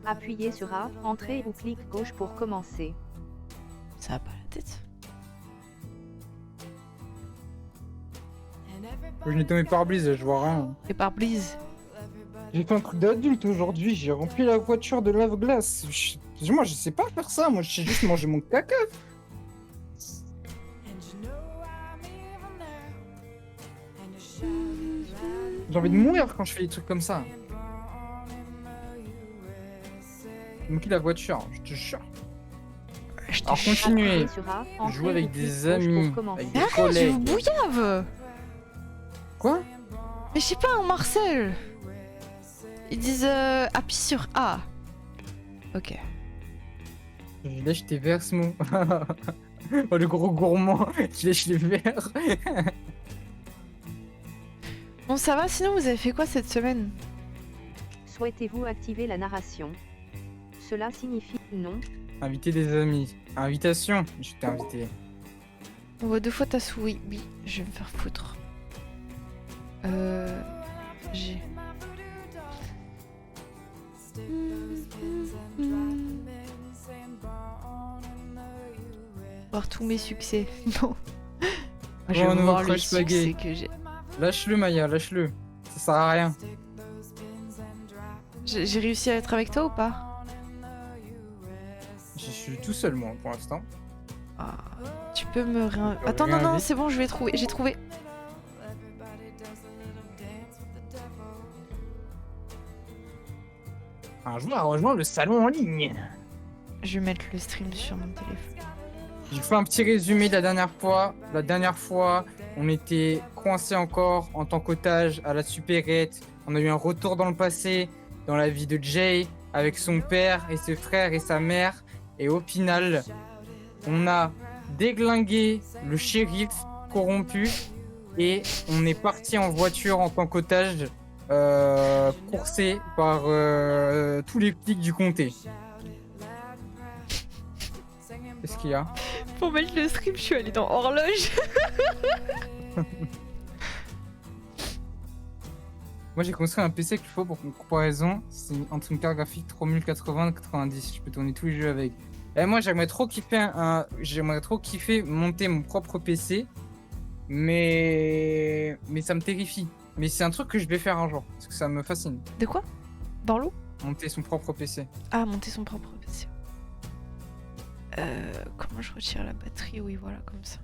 Appuyez sur A, entrée ou clic gauche pour commencer. Ça va pas la tête. Je n'ai tombé par brise, je vois rien. Et par Blaze. J'ai fait un truc d'adulte aujourd'hui, j'ai rempli la voiture de lave-glace. Moi, je sais pas faire ça, moi, je sais juste manger mon caca. J'ai envie de mourir quand je fais des trucs comme ça. J'ai manqué la voiture, je te jure. Alors continuez, Appuyez sur A, entrée jouer avec ou clic des gauche amis, pour commencer. avec des Arrête, je vous collègues. bouillave. Quoi? Mais je sais pas, en Marcel. Ils disent appuie sur A. Ok. Je lèche tes verres, Smo. Oh, le gros gourmand, je lèche les verres. Bon, ça va, sinon vous avez fait quoi cette semaine? Souhaitez-vous activer la narration? Cela signifie non. Inviter des amis. Invitation, je t'ai invité. On voit 2 fois ta souris. Oui, je vais me faire foutre. J'ai... Voir tous mes succès. Non. Je Oh, vais nouveau voir le crush succès bagué. que j'ai. Lâche-le, Maya, lâche-le. Ça sert à rien. J'ai réussi à être avec toi ou pas? Je suis tout seul, moi, pour l'instant. Ah, tu peux me Attends, non, non, c'est bon, je vais trouver. J'ai trouvé. Un jour à rejoindre le salon en ligne. Je vais mettre le stream sur mon téléphone. Je vous fais un petit résumé de la dernière fois. La dernière fois, on était coincés encore en tant qu'otage à la supérette. On a eu un retour dans le passé, dans la vie de Jay, avec son père et ses frères et sa mère. Et au final, on a déglingué le shérif corrompu et on est parti en voiture en tant qu'otage, coursé par tous les flics du comté. Qu'est-ce qu'il y a? Pour mettre le stream, je suis allée dans horloge. Moi j'ai construit un PC qu'il faut pour une comparaison. C'est entre une carte graphique 3080 et 90. Je peux tourner tous les jeux avec. Et moi j'aimerais trop kiffer monter mon propre PC. Mais ça me terrifie. Mais c'est un truc que je vais faire un jour. Parce que ça me fascine. De quoi? Dans l'eau? Monter son propre PC. Ah, monter son propre PC. Comment je retire la batterie? Oui, voilà, comme ça.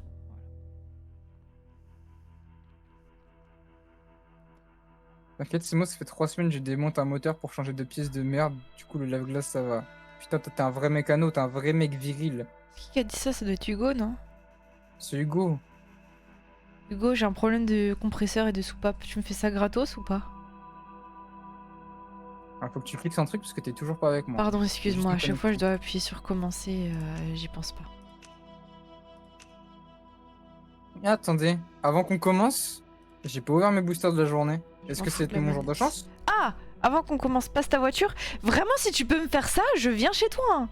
T'inquiète, c'est moi, ça fait 3 semaines que je démonte un moteur pour changer de pièce de merde. Du coup, le lave-glace, ça va. Putain, toi, t'es un vrai mécano, t'es un vrai mec viril. Qui a dit ça? Ça doit être Hugo, non? C'est Hugo. Hugo, j'ai un problème de compresseur et de soupape. Tu me fais ça gratos ou pas? Ah, faut que tu cliques sur un truc parce que t'es toujours pas avec moi. Pardon, excuse-moi. À juste chaque fois, je déconnecté. dois appuyer sur commencer. J'y pense pas. Ah, attendez, avant qu'on commence, j'ai pas ouvert mes boosters de la journée. Je Est-ce m'en que fous de c'est la mon jour de manette. chance? Ah! Avant qu'on commence, passe ta voiture. Vraiment, si tu peux me faire ça, je viens chez toi. Hein.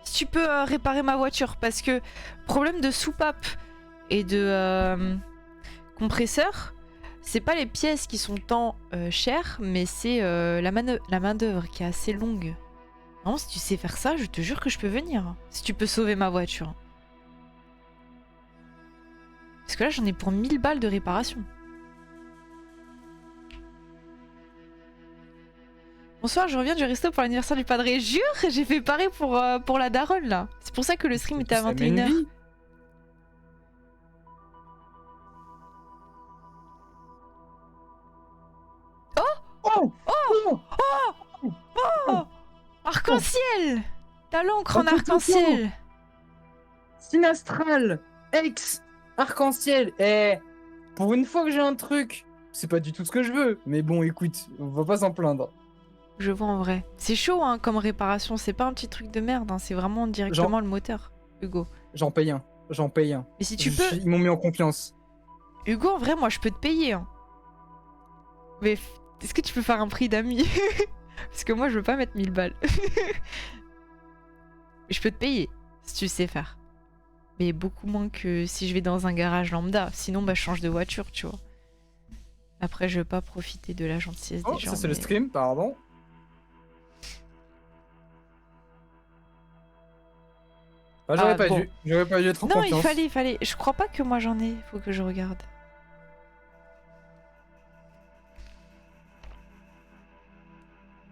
Si tu peux réparer ma voiture. Parce que problème de soupape et de compresseur, c'est pas les pièces qui sont tant chères, mais c'est la main-d'œuvre qui est assez longue. Non, si tu sais faire ça, je te jure que je peux venir. Si tu peux sauver ma voiture. Parce que là, j'en ai pour 1000 balles de réparation. Bonsoir, je reviens du resto pour l'anniversaire du padré. Jure, j'ai fait pareil pour la daronne là. C'est pour ça que le stream était à Ça mène 21h. vie. Oh Oh, arc-en-ciel. T'as l'encre en Attends, arc-en-ciel. Sinastral, ex, arc-en-ciel. Pour une fois que j'ai un truc, c'est pas du tout ce que je veux. Mais bon, écoute, on va pas s'en plaindre. Je vois en vrai. C'est chaud hein, comme réparation. C'est pas un petit truc de merde. Hein. C'est vraiment directement le moteur, Hugo. J'en paye un. J'en paye un. Mais si tu peux... Ils m'ont mis en confiance. Hugo, en vrai, moi, je peux te payer. Hein. Mais est-ce que tu peux faire un prix d'amis? Parce que moi, je veux pas mettre 1000 balles. Je peux te payer, si tu sais faire. Mais beaucoup moins que si je vais dans un garage lambda. Sinon, bah, je change de voiture, tu vois. Après, je veux pas profiter de la gentillesse Oh, des gens. ça c'est le stream, pardon. Ah, j'aurais Ah, pas bon. dû. J'aurais pas dû être en Non, confiance. il fallait. Je crois pas que moi j'en ai. Faut que je regarde.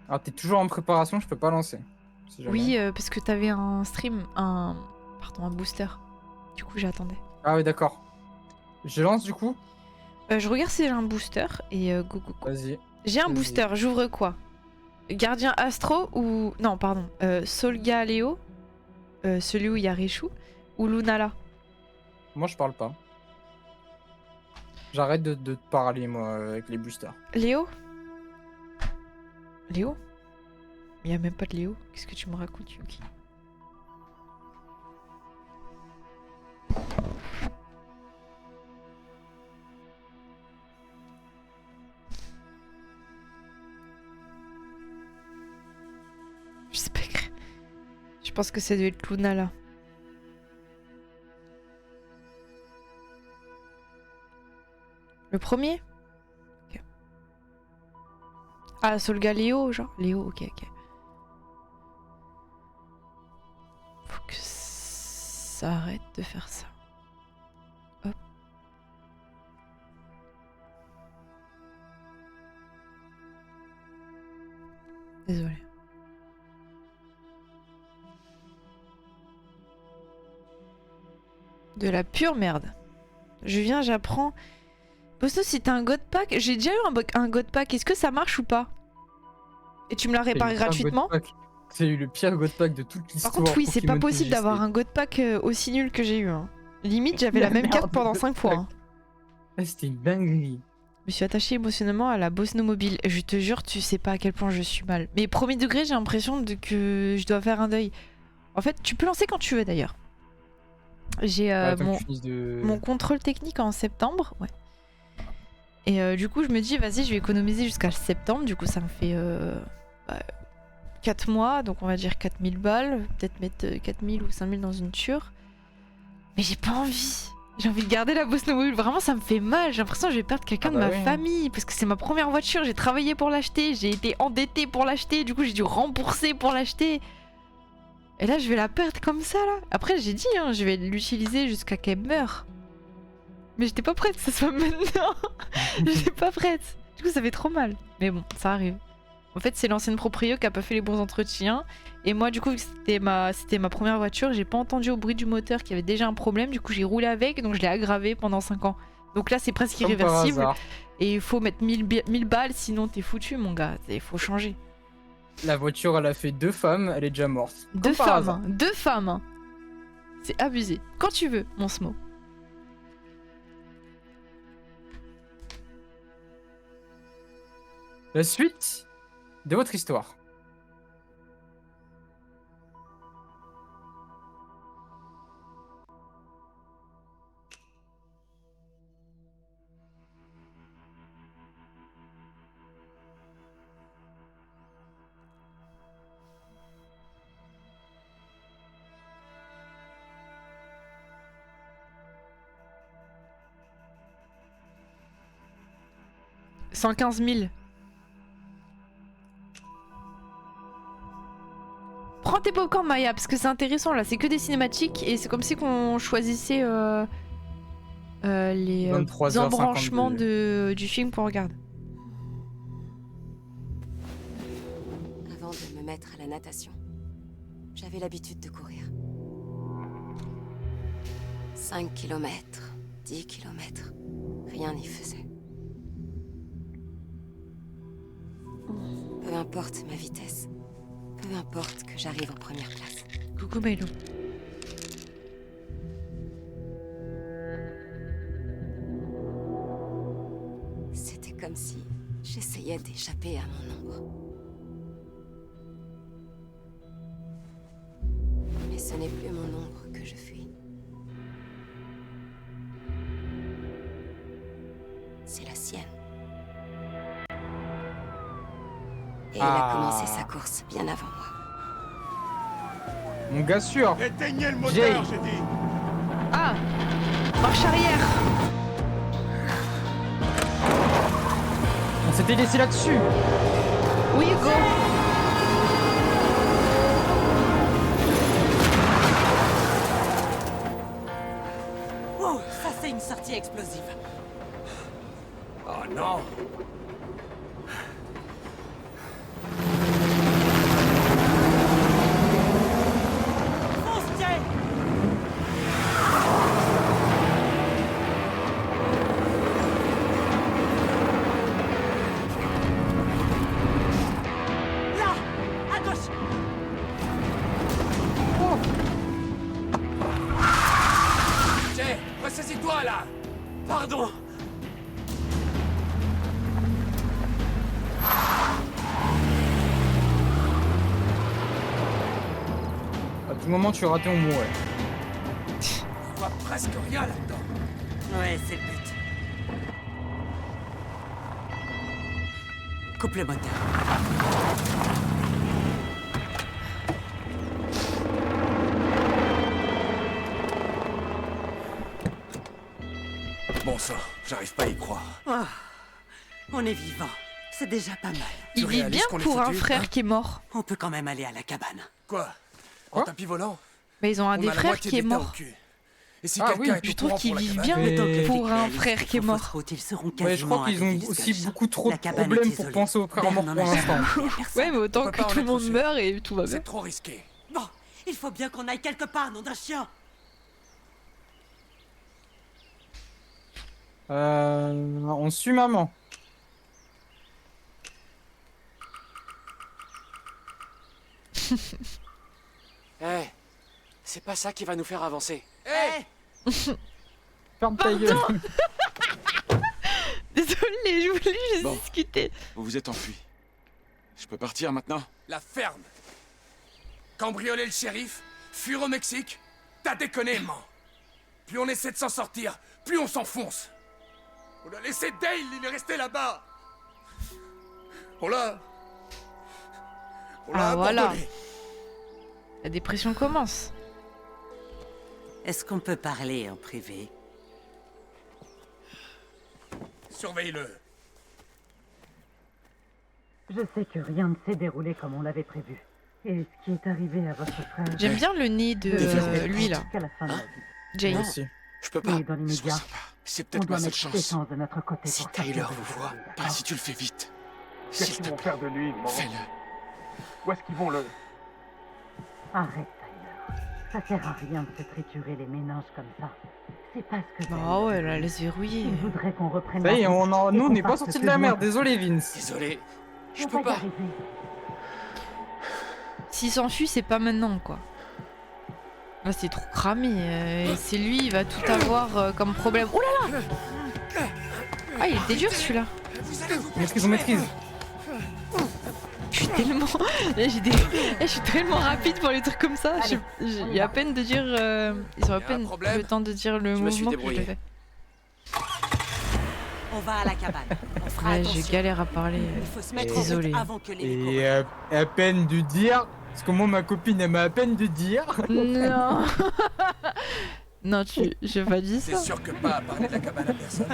Alors, t'es toujours en préparation, je peux pas lancer. Si jamais. Oui, parce que t'avais un stream, pardon, un booster. Du coup, j'attendais. Ah oui, d'accord. Je lance du coup. Je regarde si j'ai un booster et go go go. Vas-y. J'ai un Vas-y. booster, j'ouvre quoi? Gardien Astro ou... Non, pardon. Solga Léo. Celui où il y a Richu. Ou Lunala. Moi, je parle pas. J'arrête de te parler, moi, avec les boosters. Léo? Léo? Il y a même pas de Léo. Qu'est-ce que tu me racontes, Yuki? Je sais pas écrire. Je pense que ça doit être Lunala. Le premier? Ok. Ah, Solga Léo, genre? Léo, ok, ok. Faut que ça arrête de faire ça. Hop. Désolé. De la pure merde. Je viens, j'apprends. Bosto, si t'as un God Pack, j'ai déjà eu un God Pack, est-ce que ça marche ou pas? Et tu me l'as réparé gratuitement? C'est eu le pire God Pack de toute l'histoire. Par contre, oui, c'est pas Pokémon possible TGC. d'avoir un God Pack aussi nul que j'ai eu. Hein. Limite, j'avais la même Merde, carte pendant God 5 fois. Pack. Hein. Ah, c'était une dinguerie. Je me suis attachée émotionnellement à la Bosno Mobile. Et je te jure, tu sais pas à quel point je suis mal. Mais premier degré, j'ai l'impression que je dois faire un deuil. En fait, tu peux lancer quand tu veux d'ailleurs. J'ai Attends que je finisse de... mon contrôle technique en septembre. Ouais. Et du coup, je me dis, vas-y, je vais économiser jusqu'à septembre. Du coup, ça me fait 4 mois. Donc, on va dire 4000 balles. Peut-être mettre 4000 ou 5000 dans une ture. Mais j'ai pas envie. J'ai envie de garder la Bosno Mobile. Vraiment, ça me fait mal. J'ai l'impression que je vais perdre quelqu'un Ah bah de ma oui. famille. Parce que c'est ma première voiture. J'ai travaillé pour l'acheter. J'ai été endettée pour l'acheter. Du coup, j'ai dû rembourser pour l'acheter. Et là, je vais la perdre comme ça, là. Après, j'ai dit, hein, je vais l'utiliser jusqu'à qu'elle meure. Mais j'étais pas prête que ce soit maintenant. J'étais pas prête. Du coup, ça fait trop mal. Mais bon, ça arrive. En fait, c'est l'ancienne proprio qui a pas fait les bons entretiens. Et moi, du coup, vu que c'était ma première voiture, j'ai pas entendu au bruit du moteur qu'il y avait déjà un problème. Du coup, j'ai roulé avec, donc je l'ai aggravé pendant 5 ans. Donc là, c'est presque Comme par irréversible. hasard. Et il faut mettre 1000 balles, sinon t'es foutu, mon gars. Il faut changer. La voiture, elle a fait 2 femmes, elle est déjà morte. Deux Comme par femmes, hasard. hein. 2 femmes. Hein. C'est abusé. Quand tu veux, mon Smo. La suite de votre histoire. « 115 000. » Prends tes popcorn, Maya, parce que c'est intéressant là. C'est que des cinématiques et c'est comme si qu'on choisissait les 23h52. embranchements du film qu'on regarde. Avant de me mettre à la natation, j'avais l'habitude de courir. 5 kilomètres, 10 kilomètres, rien n'y faisait. Peu importe ma vitesse, peu importe que j'arrive en première place. Coucou Milo. C'était comme si j'essayais d'échapper à mon ombre. Mais ce n'est plus mon ombre que je fuis. C'est la sienne. Et il a commencé sa course bien avant moi. Mon gars sûr. Éteignez le Jay. moteur, j'ai dit. Ah, marche arrière. On s'était laissé là-dessus. Oui, go. C'est une sortie explosive. Oh non! Fonce, Jay! Là! À gauche! Jay, ressaisis-toi là! Pardon! À tout moment, tu ratais, on mourrait. On voit presque rien là-dedans. Ouais, c'est le but. Coupe le moteur. Bon sang, j'arrive pas à y croire. Oh, on est vivant. C'est déjà pas mal. Il vit réalises bien qu'on est pour un foutus, frère hein qui est mort. On peut quand même aller à la cabane. Quoi? Quoi En tapis volant? Mais ils ont un On des a la frères moitié qui est d'État au mort. cul. Et si Ah quelqu'un oui, est Je au trouve courant qu'ils pour la vivent cabane, bien Mais- Le temps que les pour flics un réalisent frère qu'il qui est faut mort. fausse route, ils seront Ouais, je quasiment crois qu'ils ont arrivés aussi jusqu'à beaucoup trop La de cabane problèmes est pour isolée. penser aux frères morts Ben, pour on en a l'instant. jamais dit à personne. Ouais, mais autant On peut que pas en tout le monde accoucher. meurt et tout va bien. c'est trop risqué. Bon, il faut bien qu'on aille quelque part, nom d'un chien. On suit maman. Eh, c'est pas ça qui va nous faire avancer. Hé! Ferme ta gueule. Désolée, je voulais juste Bon. discuter. Vous vous êtes enfui. Je peux partir maintenant? La ferme! Cambrioler le shérif? Fuir au Mexique? T'as déconné, man! Plus on essaie de s'en sortir, plus on s'enfonce! On a laissé Dale, il est resté là-bas! On l'a... On l'a Ah, voilà. abandonné! La dépression commence. Est-ce qu'on peut parler en privé? Surveille-le! Je sais que rien ne s'est déroulé comme on l'avait prévu. Et ce qui est arrivé à votre frère... J'aime bien le nez de lui là, Jusqu'à la fin de la vie. Jay. Moi aussi. Je peux pas. Et dans l'immédiat, Sois sympa. C'est on peut-être doit ma seule mettre chance. Essence de notre côté Si pour Tyler sortir de vous cette voit, ville, pas d'accord? si tu le fais vite. Qu'est-ce S'il qu'ils te vont plaît, faire de lui, maman? fais-le. Où est-ce qu'ils vont le... Arrête, Tyler. Ça sert à rien de se triturer les méninges comme ça. C'est pas ce que... Oh ouais, là, laisse verrouiller. Il voudrait qu'on reprenne Ça y est, la route et nous, on qu'on n'est pas parte sortis de plus la loin merde. que Désolé, possible. Vince. Désolé, je On peux va y pas. arriver. S'il s'enfuit, c'est pas maintenant quoi. Là, c'est trop cramé. C'est lui, il va tout avoir comme problème. Oh là là! Ah, il était dur celui-là. Maîtrise, on maîtrise. Je suis tellement. Je suis tellement rapide pour les trucs comme ça. Allez, Il y a à peine de dire. Ils ont à Y a un peine problème? le temps de dire le Je me suis mouvement que je débrouillé. le fais. On va à la cabane. On fera Ouais, attention. j'ai galère à parler. Il faut se mettre en Désolé. route avant que les mecs Et à peine de dire... Parce que moi, ma copine, elle m'a à peine de dire... Non. Non, je pas dit C'est ça. sûr que pas à parler de la cabane à personne.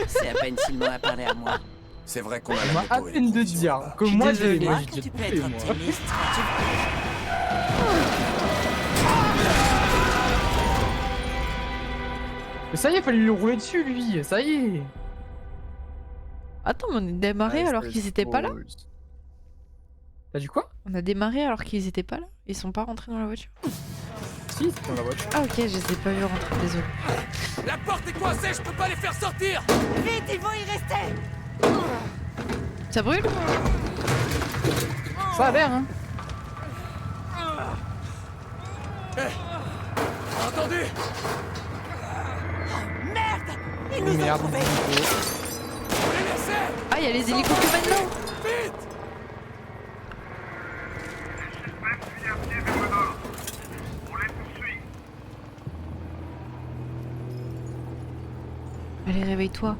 C'est à peine s'il m'en a parlé à moi. C'est vrai qu'on a Elle la m'a à moto et peine les de provisions dire là-bas. que Je suis moi, désolée. j'ai... Moi, Moi, que j'ai tu peux tout fait, être moi. optimiste quand tu... Mais ça y est, fallait lui rouler dessus, lui. Ça y est. Attends, mais on a démarré alors qu'ils étaient pas là? T'as dit quoi? On a démarré alors qu'ils étaient pas là? Ils sont pas rentrés dans la voiture? Si, c'est dans la voiture. Ah ok, je les ai pas vus rentrer, désolé. La porte est coincée, je peux pas les faire sortir! Vite, ils vont y rester. Ça brûle? Ça a l'air, hein. Entendu! Merde! Ils nous ont Merde. trouvés. Faut les laisser! Ah, il y a les hélicos maintenant! Vite! Allez, réveille-toi.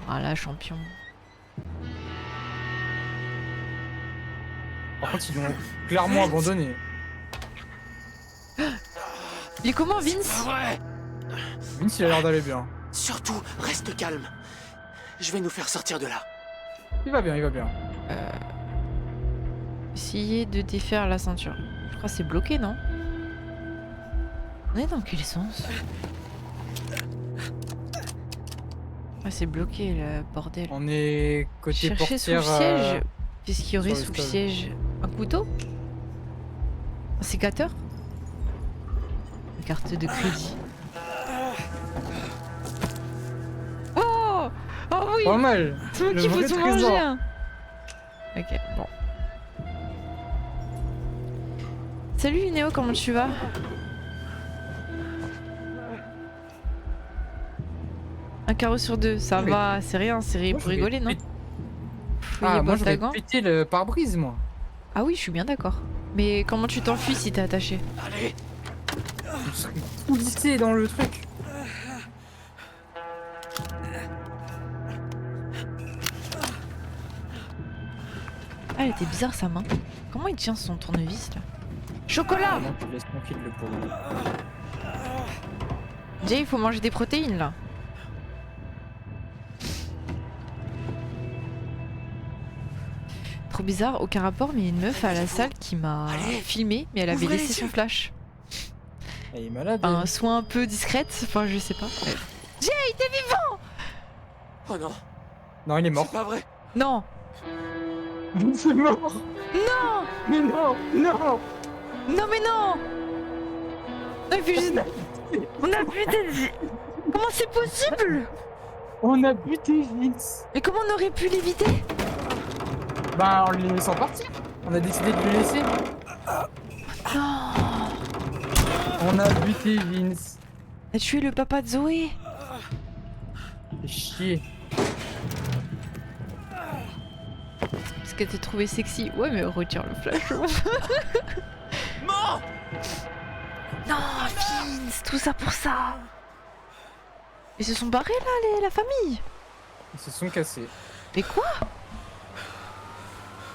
Voilà, champion. Par contre, ils l'ont clairement abandonné. Il est comment, Vince? Ouais. Vince, il a l'air d'aller bien. Surtout, reste calme. Je vais nous faire sortir de là. Il va bien, il va bien. Essayez de défaire la ceinture. Je crois que c'est bloqué, non? On est dans quel sens? Ah, c'est bloqué le bordel. On est côté Chercher sous portière. le siège. Qu'est-ce qu'il y aurait sur sous le le stove. siège? Un couteau? Un sécateur? Une carte de crédit. Oh! Oh oui! Pas mal. C'est moi le qui faut vrai tout trésor. manger! Hein. Ok, bon. Salut Néo, comment tu vas? Un carreau sur deux, ça Mais- va, c'est rien, c'est Moi, pour je vais rigoler, non? péter- Fouiller Ah, moi boîte je à vais gants. péter le pare-brise, moi. Ah oui, je suis bien d'accord. Mais comment tu t'enfuis si t'es attaché? Allez, Je serais tout glissé dans le truc. Ah, elle était bizarre sa main. Comment il tient son tournevis là? Chocolat! Ah non, tu laisses tranquille le pauvre. Jay, il faut manger des protéines là. Trop bizarre, aucun rapport, mais une meuf à la salle qui m'a Allez, filmé, mais elle avait ouvrez laissé les son yeux. flash. Elle est malade. Enfin, elle. soit un peu discrète, enfin je sais pas. Ouais. Jay, t'es vivant! oh non, Non, il est mort. c'est pas vrai. Non! C'est mort. Non! Mais non, non. Non mais non! On a vu juste... On a buté... Comment c'est possible? On a buté Vince. Mais comment on aurait pu l'éviter? Bah, en le laissant partir. On a décidé de le laisser. Non! On a buté Vince. Elle a tué le papa de Zoé! Fais chier. Parce que t'es trouvé sexy. Ouais, mais retire le flash. Non. Non, Vince, tout ça pour ça. Ils se sont barrés là, la famille. Ils se sont cassés. Mais quoi?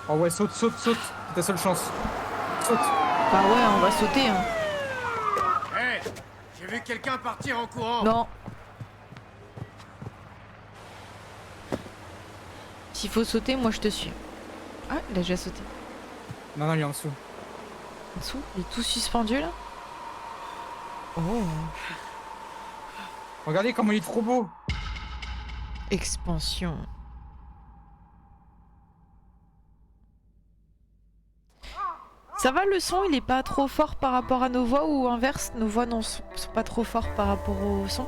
Oh ouais, saute, saute, saute. C'est ta seule chance. Saute. Bah ouais, on va sauter. Hein. Hé, j'ai vu quelqu'un partir en courant. Non. S'il faut sauter, moi je te suis. Ah, il a déjà sauté. Non, non, il est en dessous. En dessous, il est tout suspendu là. Oh. Regardez comment il est trop beau. Expansion. Ça va, le son il est pas trop fort par rapport à nos voix ou inverse? Nos voix non sont pas trop forts par rapport au son?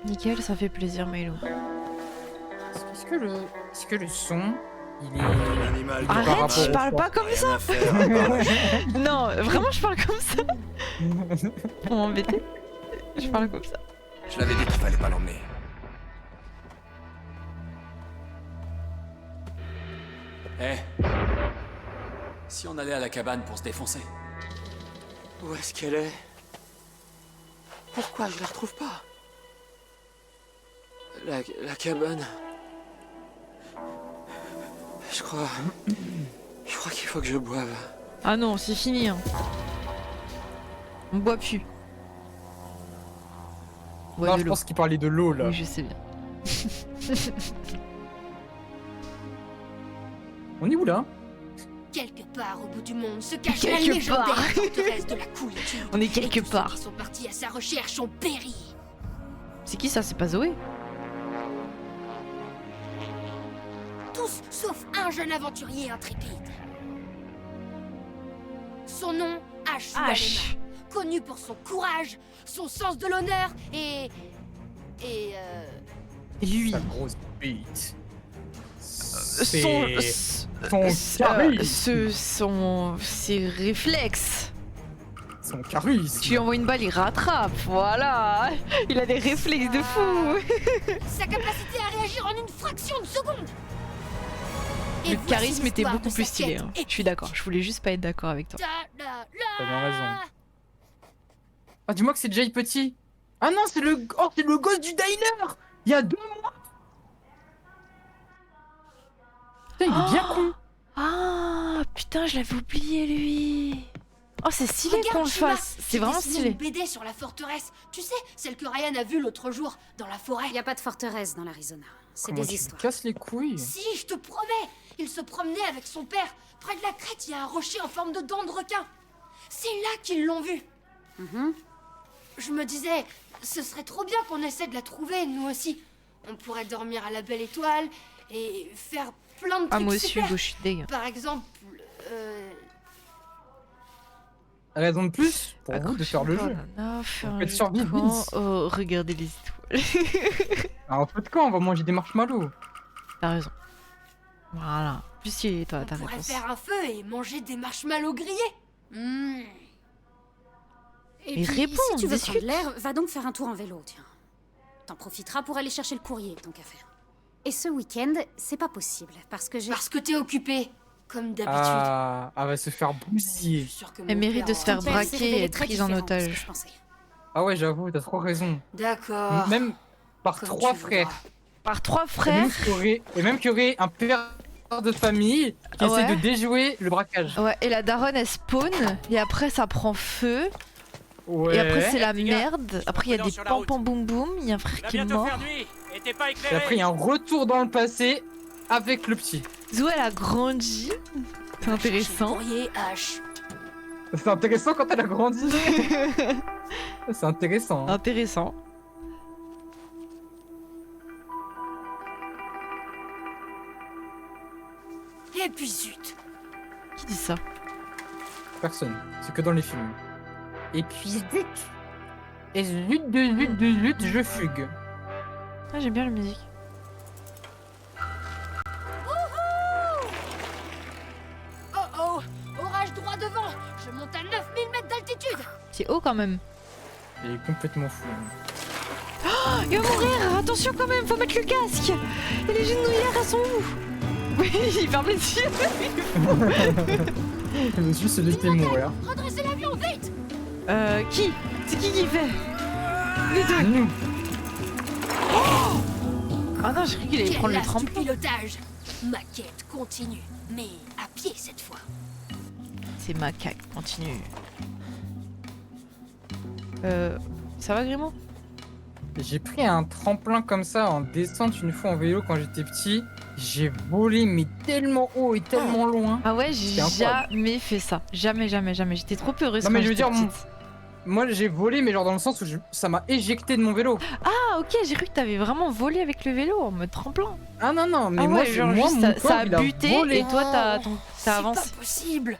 Nickel, ça fait plaisir Melo. Est-ce que le son, il est... Animal par Arrête, rapport je au parle son. pas comme ça! Non, vraiment je parle comme ça! Pour m'embêter, je parle comme ça. Je l'avais dit qu'il fallait pas l'emmener. Eh, si on allait à la cabane pour se défoncer? Où est-ce qu'elle est? Pourquoi je la retrouve pas? La cabane. Je crois qu'il faut que je boive. Ah non, c'est fini. Hein. On boit plus. On boit Non, de je l'eau. pense qu'il parlait de l'eau, là. Oui, je sais bien. On est où, là? Quelque part au bout du monde se cache Quelque la légendaire part. forteresse de la coulitude. On est Et quelque tous part. ceux qui sont partis à sa recherche ont péri. C'est qui ça? C'est pas Zoé? Tous sauf un jeune aventurier intrépide. Son nom, Ash Sualema. H. Connu pour son courage, son sens de l'honneur et... Et lui. Sa grosse bite. Son charisme. ses réflexes. Son charisme. Tu lui envoies une balle, il rattrape. Voilà. Il a des réflexes de fou. sa capacité à réagir en une fraction de seconde. Et Le voici charisme était l'histoire beaucoup de plus sa stylé. quête hein. Je suis épique. d'accord. Je voulais juste pas être d'accord avec toi. T'as bien raison. Ah, dis-moi que c'est Jay Petit. Ah non, c'est le gosse du diner. Il y a 2 mois. Putain, il est bien con. Ah putain, je l'avais oublié lui. Oh, c'est stylé Regarde, qu'on le Shima, fasse. j'ai C'est vraiment dessiné stylé. une BD sur la forteresse. Tu sais, celle que Ryan a vue l'autre jour dans la forêt. Il n'y a pas de forteresse dans l'Arizona. C'est Comment des tu me histoires. casses les couilles. Si, je te promets. Il se promenait avec son père. Près de la crête, il y a un rocher en forme de dent de requin. C'est là qu'ils l'ont vue. Je me disais, ce serait trop bien qu'on essaie de la trouver, nous aussi. On pourrait dormir à la belle étoile et faire plein de trucs Ah, moi aussi, super. Hugo, je suis deg. Par exemple, Raison de plus pour vous de faire le jeu. Faire On un peut jeu de survivre, camp. Vince. Oh, regardez les étoiles. Alors, peu de camp, on va manger des marshmallows. T'as raison. Voilà. Plus il est toi, on ta pourrait réponse. faire un feu et manger des marshmallows grillés. Et Mais puis, réponds, si tu veux discute. prendre l'air, va donc faire un tour en vélo, tiens. T'en profiteras pour aller chercher le courrier, tant qu'à faire. Et ce week-end, c'est pas possible, parce que j'ai... Parce que t'es occupé, comme d'habitude. Ah, elle va se faire bousiller. Elle mérite de se faire Ton père s'est braquer et révélé être très prise en différent de ce que otage. je pensais. Ah ouais, j'avoue, t'as trop raison. D'accord. Même par Comme 3 tu frères. Par 3 Et frères. même qu'il y aurait un père de famille qui essaie Ouais. de déjouer le braquage. Ouais, et la daronne elle spawn, et après ça prend feu, Ouais. et après c'est la Les gars, merde. Après il y a prudent des sur la pam route. pam boum boum, il y a un frère Il va qui est bientôt mort. faire nuit. Et t'es pas Et éclairé. après, il y a un retour dans le passé avec le petit. Zou elle a grandi. C'est intéressant. Courrier H. C'est intéressant quand elle a grandi. C'est intéressant. Hein. Intéressant. Et puis zut. Qui dit ça? Personne. C'est que dans les films. Et puis zut. Et zut de zut de zut, je fugue. Ah, j'aime bien la musique. Oh oh, orage droit devant. Je monte à 9000 mètres d'altitude. C'est haut quand même. Il est complètement fou. Il va mourir. Attention quand même, faut mettre le casque. Et les genouillères elles sont où? Oui, il ferme les yeux. Je me suis laissé mourir. Redressez l'avion vite. Qui? C'est qui fait? Les deux. Nous. Ah non, j'ai cru qu'il allait Quel prendre le as du tremplin. pilotage. Ma quête continue, mais à pied cette fois. C'est macaque, continue. Ça va Grimaud? J'ai pris un tremplin comme ça en descente une fois en vélo quand j'étais petit. J'ai volé mais tellement haut et tellement loin. Ah ouais, j'ai C'est incroyable. jamais fait ça. Jamais, jamais, jamais. J'étais trop heureuse Non, quand mais je veux j'étais dire, petite. Moi j'ai volé mais genre dans le sens où ça m'a éjecté de mon vélo. Ah ok, j'ai cru que t'avais vraiment volé avec le vélo en mode tremplin. Ah non non mais Ah moi, ouais, genre moi juste mon ça a corps, il buté volé. et toi t'as C'est avancé. pas possible.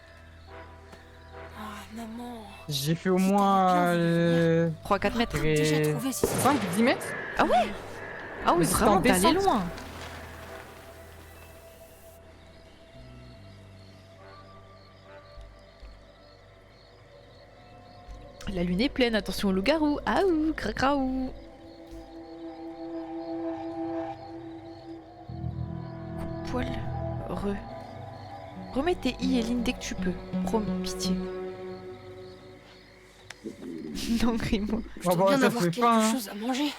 Ah maman. J'ai fait au moins 3-4 mètres. Déjà trouvé si c'est 5-10 mètres. Ah ouais. Ah oui, Mais c'était vraiment, en t'es allé descente. loin. La lune est pleine, attention au loup-garou. Aouh, cracraou. Poil. Remets tes i et Lynn dès que tu peux. Promis, pitié. Non, Grimaud. Je dois bah, bien ça avoir fait quelque faim, hein. chose à manger.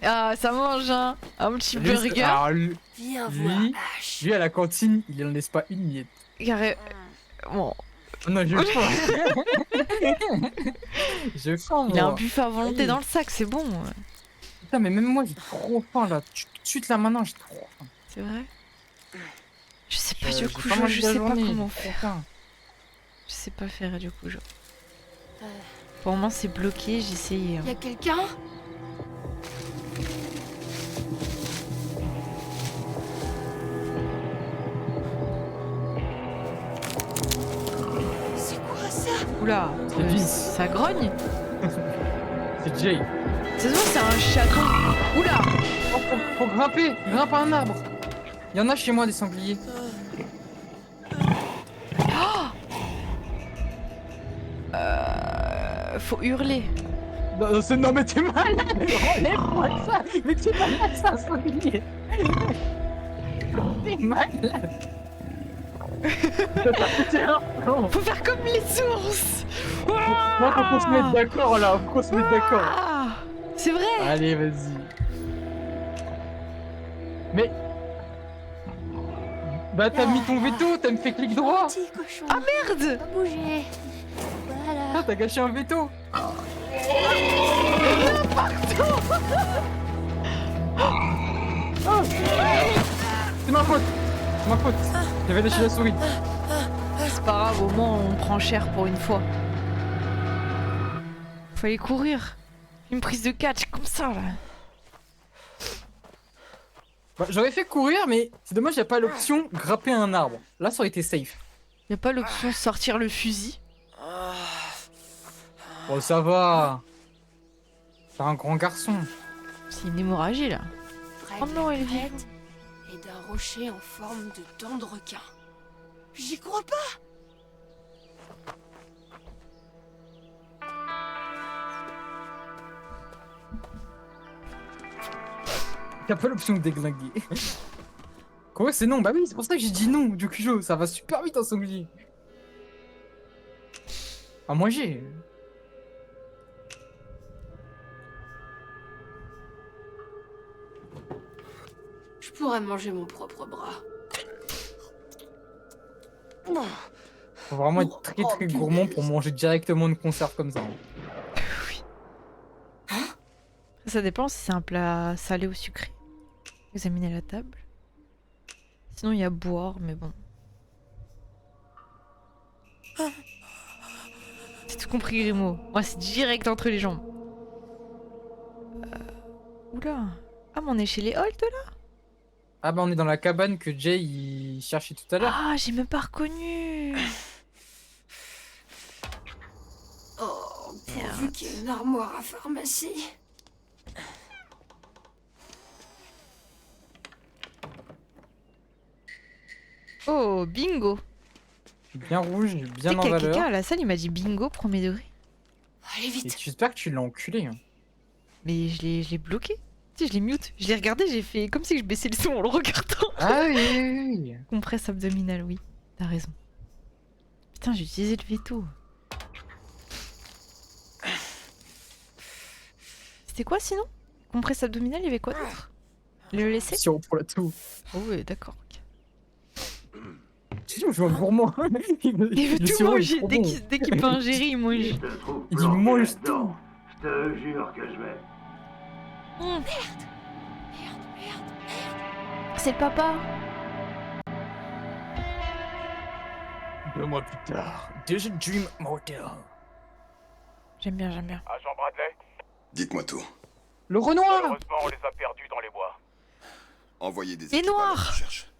Ah, ça mange, hein. Un petit Lui, c'est- burger. alors, Viens voir lui, H. lui à la cantine, il en laisse pas une miette. Carré. Bon, Oh non, je faim. Je faim, il a un moi. buffet à volonté Oui. dans le sac, c'est bon. Putain, mais même moi j'ai trop faim là. Tout de suite là maintenant, j'ai trop faim. C'est vrai. Je sais pas du J'ai coup, pas mangé je de la sais pas journée, comment j'ai faire. trop faim. Je sais pas faire du coup. Pour le moment, c'est bloqué, j'ai essayé. hein. Y a quelqu'un? C'est quoi ça? Oula, C'est Vince. ça grogne. C'est Jay. Ça se voit, c'est un chaton. Oula. Oh, faut grimper, grimpe à un arbre. Il y en a chez moi des sangliers. Faut hurler. Non mais t'es malade. Enlève-moi ça. Mais t'es malade, c'est un sanglier. T'es malade. T'as pas foutu un plomb. Faut faire comme les ours. Non, faut qu'on se mette d'accord là, faut qu'on se mette d'accord. Ah, c'est vrai. Allez, vas-y. Mais... Bah t'as mis ton veto, t'as me fait clic droit. Petit cochon. Ah merde. Pas bouger. Voilà. Ah, t'as gâché un veto. Oh. C'est ma faute. C'est ma faute. J'avais lâché la souris. C'est pas grave, au moins on prend cher pour une fois. Fallait courir. Une prise de catch comme ça là. Bah, j'aurais fait courir, mais c'est dommage, y a pas l'option grimper un arbre. Là, ça aurait été safe. Y a pas l'option sortir le fusil. Oh, ça va. T'es un grand garçon. C'est une hémorragie là. Près Oh de non, la elle vit. crête et d'un rocher en forme de dent de requin. J'y crois pas. Y'a pas l'option de déglinguer. Quoi, c'est non? Bah oui, c'est pour ça que j'ai dit non, du Cujo. Ça va super vite en sanglier. À manger. Je pourrais manger mon propre bras. Faut vraiment être très très gourmand pour manger directement une conserve comme ça. Ça dépend si c'est un plat salé ou sucré. Examiner la table. Sinon il y a boire, mais bon. C'est tout compris Grimaud. Moi c'est direct entre les jambes. Oula. Ah mais on est chez les Holt là? Ah bah on est dans la cabane que Jay il cherchait tout à l'heure. Ah j'ai même pas reconnu. Oh, pourvu qu'il y ait une armoire à pharmacie. Oh bingo. Bien rouge, Tu bien sais en qu'il y a valeur. quelqu'un à la salle il m'a dit bingo premier degré. Allez Et vite. j'espère que tu l'as enculé. Hein. Mais je l'ai bloqué. Tu sais je l'ai mute. Je l'ai regardé, j'ai fait comme si je baissais le son en le regardant. Ah oui, oui, oui. Compresse abdominale, oui. T'as raison. Putain, j'ai utilisé le veto. C'était quoi sinon? Compresse abdominale, il y avait quoi d'autre? Le laisser? Sirop pour la toux. Oh ouais, d'accord. ok. Tu sais, je suis un gourmand. Il veut Le tout sirop est manger. trop Dès bon. qu'il peut ingérer, il mange. Il dit mange tout. Je te jure que je vais. C'est le papa. 2 mois plus tard, Desert Dream Motel. J'aime bien, j'aime bien. Agent Bradley, Dites-moi tout. Le Renoir. malheureusement on les a perdus dans les bois. Envoyez des Les équipes à la noirs. recherche.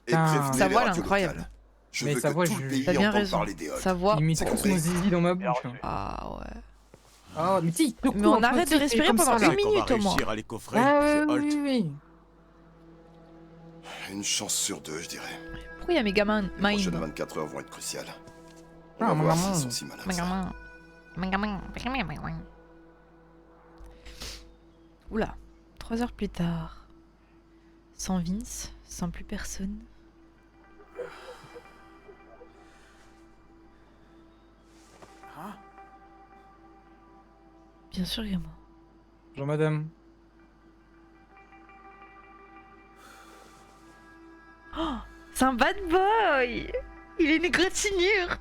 Et Putain. prévenez Sa les voix, elle est radios incroyable. locales. Je Mais veux sa que voix, tout je- le pays T'as bien entende raison. parler des Holt. Sa voix. Il met C'est tous compris. nos zizi dans ma bouche. hein. Ah ouais. Ah, mais tu sais, il te Mais on coupe un arrête peu, de tu sais, respirer comme pendant ça, là. une minute au moins. à les coffrer. Ah c'est oui, Holt. oui, oui. Une chance sur 2, je dirais. Pourquoi il y a Megaman Les prochaines Mind 24 heures vont être cruciales. On Ah, va voir maman. s'ils sont si malins que ça. Megaman. Oula. 3 heures plus tard. Sans Vince, sans plus personne. Bien sûr, Grimaud. Bonjour madame. Oh, c'est un bad boy. Il est une égratignure.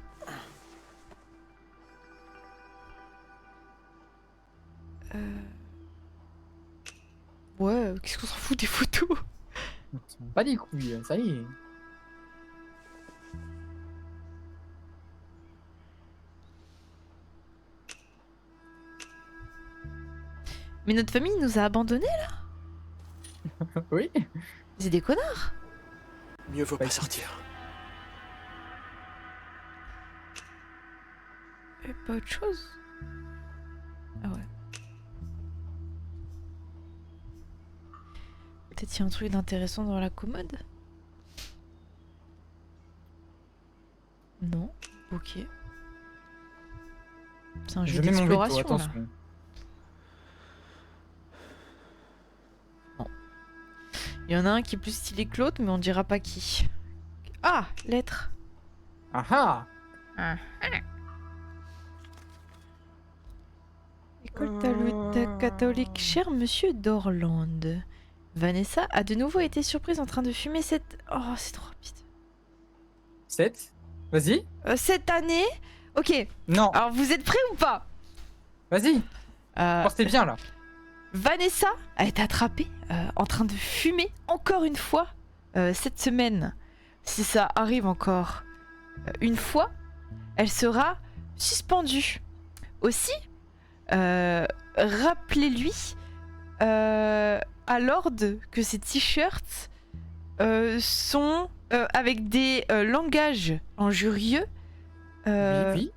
Ouais, qu'est-ce qu'on s'en fout des photos? Pas les couilles, ça y est. Mais notre famille nous a abandonnés là. Oui. C'est des connards. Mieux vaut pas sortir. Et pas autre chose. Ah ouais. Peut-être qu'il y a un truc d'intéressant dans la commode. Non. Ok. C'est un jeu Je mets mon veto, d'exploration là. attention. Il y en a un qui est plus stylé que l'autre, mais on dira pas qui. Ah, lettre. Ah ah. École Talut catholique, cher monsieur Dorland. Vanessa a de nouveau été surprise en train de fumer cette... Oh, c'est trop rapide. 7. Vas-y. Cette année. Ok. Non. Alors, vous êtes prêts ou pas? Vas-y. Portez bien là. Vanessa a été attrapée en train de fumer encore une fois cette semaine. Si ça arrive encore une fois, elle sera suspendue. Aussi, rappelez-lui à Lord que ces t-shirts sont avec des langages injurieux. Oui.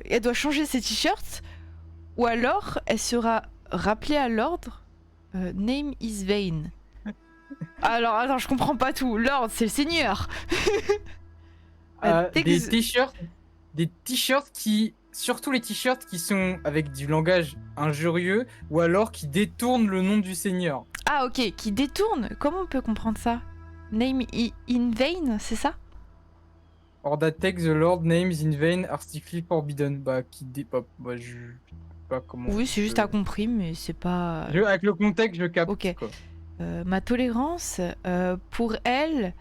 Elle doit changer ses t-shirts ou alors elle sera rappelée à l'ordre. Name is vain. Alors attends, je comprends pas tout. Lord, c'est le seigneur. Des t-shirts qui, surtout les t-shirts qui sont avec du langage injurieux ou alors qui détournent le nom du seigneur. Ah ok, qui détourne. Comment on peut comprendre ça? Name in vain, c'est ça? Or that takes the Lord names in vain are strictly forbidden. Bah, bah, je sais pas comment. Oui, c'est juste à compris, mais c'est pas. Avec le contexte, je capte. Ok. Quoi. Ma tolérance pour elle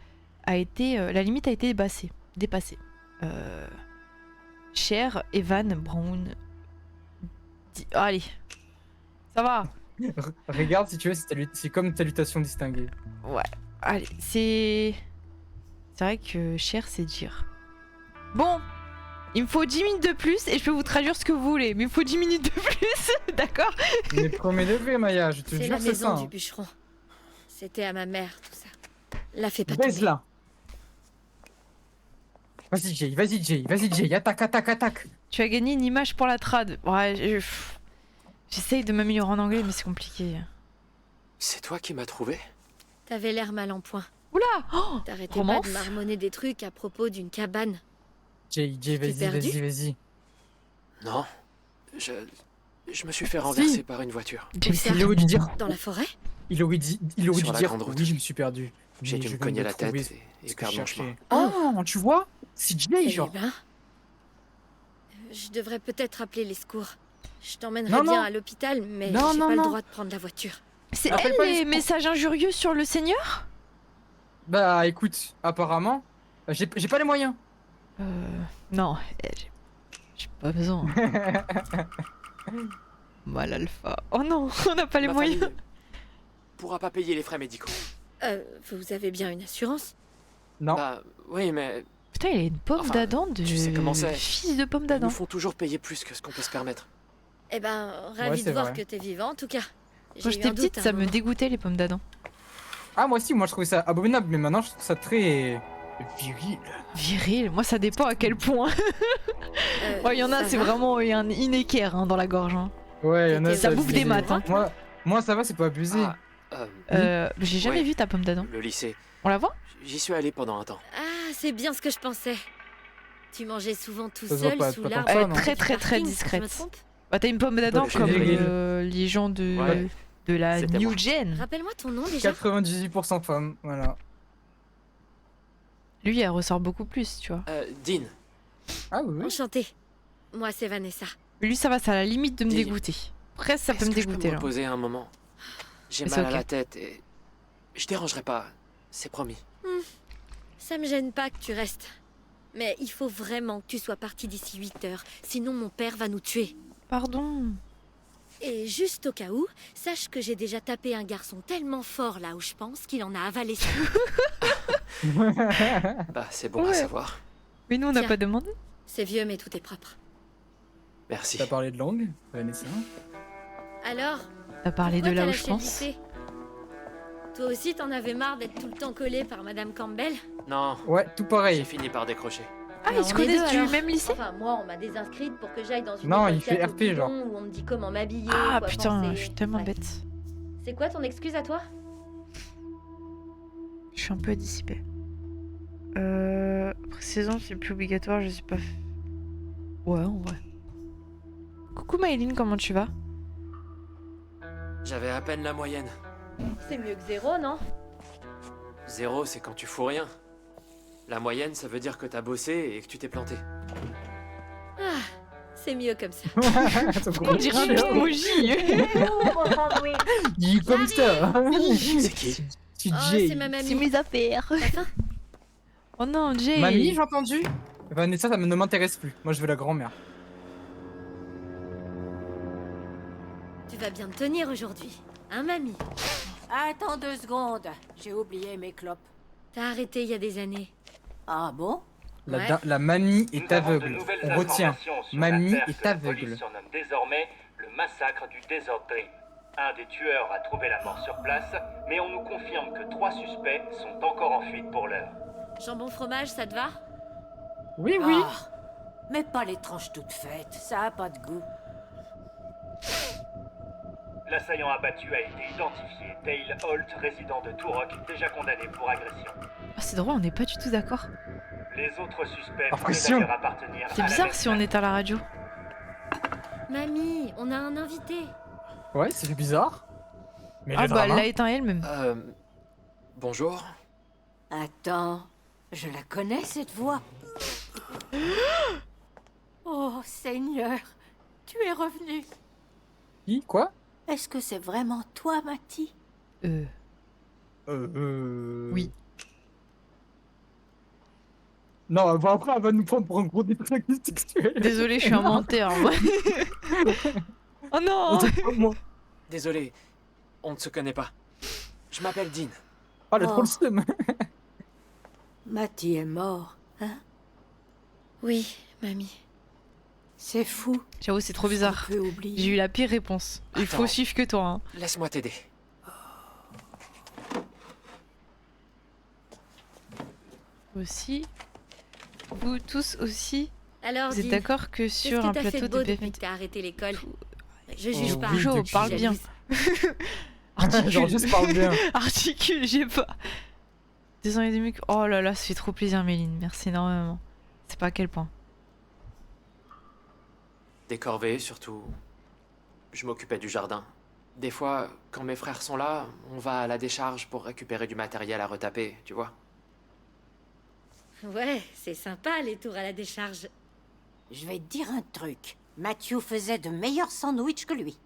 a été. La limite a été dépassée. Cher Evan Brown. Allez. Ça va. Regarde si tu veux, c'est comme salutation distinguée. Ouais. Allez, c'est. C'est vrai que cher, c'est dire. Bon. Il me faut 10 minutes de plus et je peux vous traduire ce que vous voulez. Mais il me faut 10 minutes de plus. D'accord? Mais premier degré, Maya, je te C'est jure, la c'est ça. maison du bûcheron. C'était à ma mère, tout ça. La fais pas Baise tomber. là. Vas-y Jay, attaque. Tu as gagné une image pour la trad. Ouais, j'essaye de m'améliorer en anglais, mais c'est compliqué. C'est toi qui m'as trouvé? T'avais l'air mal en point. Oula oh, T'arrêtais pas romance de marmonner des trucs à propos d'une cabane. Jay, vas-y. Non. Je me suis fait renverser par une voiture. Il aurait dû dire. Dans la forêt? Il aurait dû Sur la dire. grande route. Oui, je me suis perdu. J'ai dû me cogner la tête et perdre mon chemin. Oh, tu vois? C'est Jay, genre. Eh ben, je devrais peut-être appeler les secours. Je t'emmènerai Non, bien non. à l'hôpital, mais Non, j'ai non, pas non. le droit de prendre la voiture. C'est Appelle elle pas les les messages injurieux sur le seigneur? Bah écoute, apparemment, j'ai pas les moyens. Non, j'ai pas besoin. Mal alpha. Oh non, on n'a pas les Ma moyens. famille pourra pas payer les frais médicaux. Vous avez bien une assurance? Non. Bah oui, mais Putain, il a une pomme d'Adam de. tu sais comment c'est. Fils de pomme ils d'Adam. nous font toujours payer plus que ce qu'on peut se permettre. Eh ben, Ouais, ravi c'est de voir vrai. que t'es vivant, en tout cas. Quand J'ai eu j'étais un doute petite, à un ça me moment. dégoûtait les pommes d'Adam. Ah moi aussi, moi je trouvais ça abominable, mais maintenant je trouve ça très viril. Viril, moi ça dépend à quel point. Ouais, il y en a, ça c'est va vraiment un équerre dans la gorge. Hein. Ouais, il y en a. Ça bouffe des maths. Hein. Moi ça va, c'est pas abusé. J'ai jamais ouais. vu ta pomme d'Adam. Le lycée. On la voit? J'y suis allé pendant un temps. Ah, c'est bien ce que je pensais. Tu mangeais souvent tout Ça se voit seul pas- sous pas tant l'arbre. que ça, Elle est non. très très très Je me discrète. trompe? Bah t'as une pomme d'Adam Toi, comme tu es viril. les gens de, Ouais. de la C'était New moi. Gen. Rappelle-moi ton nom déjà. 98% femmes, voilà. Lui, elle ressort beaucoup plus, tu vois. Dean. Ah oui. Enchantée. Moi, c'est Vanessa. Lui, ça va, c'est à la limite de me Dis- dégoûter. Après, ça peut Est-ce me que je peux dégoûter me là. reposer un moment? J'ai Mais mal c'est à ok. la tête et je dérangerai pas. C'est promis. Ça me gêne pas que tu restes. Mais il faut vraiment que tu sois parti d'ici 8 heures. Sinon, mon père va nous tuer. Pardon. Et juste au cas où, sache que j'ai déjà tapé un garçon tellement fort là où je pense qu'il en a avalé ça. Bah, c'est bon à Ouais. savoir. Mais nous, on n'a Tiens. pas demandé. C'est vieux, mais tout est propre. Merci. T'as parlé de langue, Vanessa? Alors, T'as parlé de pourquoi là t'as où je lâché le pense. lycée? Toi aussi, t'en avais marre d'être tout le temps collé par Madame Campbell? Non, Ouais, tout pareil. j'ai fini par décrocher. Ah, ils on se est connaissent deux, du alors. même lycée? Enfin, moi, on m'a désinscrite pour que j'aille dans une Non, école il fait catho RP, bidon genre. où on me dit comment m'habiller, Ah quoi putain, penser. je suis tellement Bref. bête. C'est quoi ton excuse à toi? Je suis un peu dissipée. Après saison, c'est plus obligatoire, je sais pas. Ouais, en vrai. Coucou Maëline, comment tu vas? J'avais à peine la moyenne. C'est mieux que zéro, non? 0, c'est quand tu fous rien. La moyenne, ça veut dire que t'as bossé et que tu t'es planté. Ah, c'est mieux comme ça. On dirait un emoji. Il est comme ça. C'est qui? C'est Oh, Jay. c'est ma mamie. C'est mes affaires. T'as faim? Oh non, Jay. Mamie, j'ai entendu. Vanessa, ça ne m'intéresse plus. Moi, je veux la grand-mère. Tu vas bien te tenir aujourd'hui, hein, mamie? Attends 2 secondes, j'ai oublié mes clopes. T'as arrêté il y a des années. Ah bon? La mamie est Nous avons de aveugle. nouvelles On retient. informations sur Mamie l'affaire est que la aveugle. police surnomme désormais le massacre du Desert Dream. Un des tueurs a trouvé la mort sur place, mais on nous confirme que 3 suspects sont encore en fuite pour l'heure. Jambon fromage, ça te va? Oui, Mais pas les tranches toutes faites, ça a pas de goût. L'assaillant abattu a été identifié. Dale Holt, résident de Turok, déjà condamné pour agression. Ah, c'est drôle, on n'est pas du tout d'accord. Les autres suspects pourraient Impression. d'ailleurs appartenir C'est à la bizarre même si on est à la radio. Mamie, on a un invité. Ouais, c'est bizarre. Mais Ah le bah drama. elle l'a éteint elle-même. Bonjour. Attends, je la connais cette voix. Oh Seigneur, tu es revenu. Qui? Quoi? Est-ce que c'est vraiment toi, Matty? Oui. Non, bon, après, elle va nous prendre pour un gros détraqué sexuel. Désolé, je suis un menteur. Moi. Oh non. Désolé, on ne se connaît pas. Je m'appelle Dean. Oh, elle a trop le seum. Matty est mort, hein? Oui, mamie. C'est fou. J'avoue, c'est trop bizarre. On peut oublier. J'ai eu la pire réponse. Il faut Attends. suivre que toi. Hein. Laisse-moi t'aider. Aussi. Vous tous aussi. Alors, Vous êtes Dean, d'accord que qu'est-ce sur que un t'as fait plateau de beau de depuis BFM... que t'as arrêté l'école? Je Oh, juge pas. oui, Jo, depuis- parle bien. Genre, juste parle bien. Articule, j'ai pas. 2 ans et demi. Oh là là, ça fait trop plaisir, Méline. Merci énormément. C'est pas à quel point. Des corvées, surtout. Je m'occupais du jardin. Des fois, quand mes frères sont là, on va à la décharge pour récupérer du matériel à retaper, tu vois. Ouais, c'est sympa les tours à la décharge. Je vais te dire un truc. Matthew faisait de meilleurs sandwichs que lui.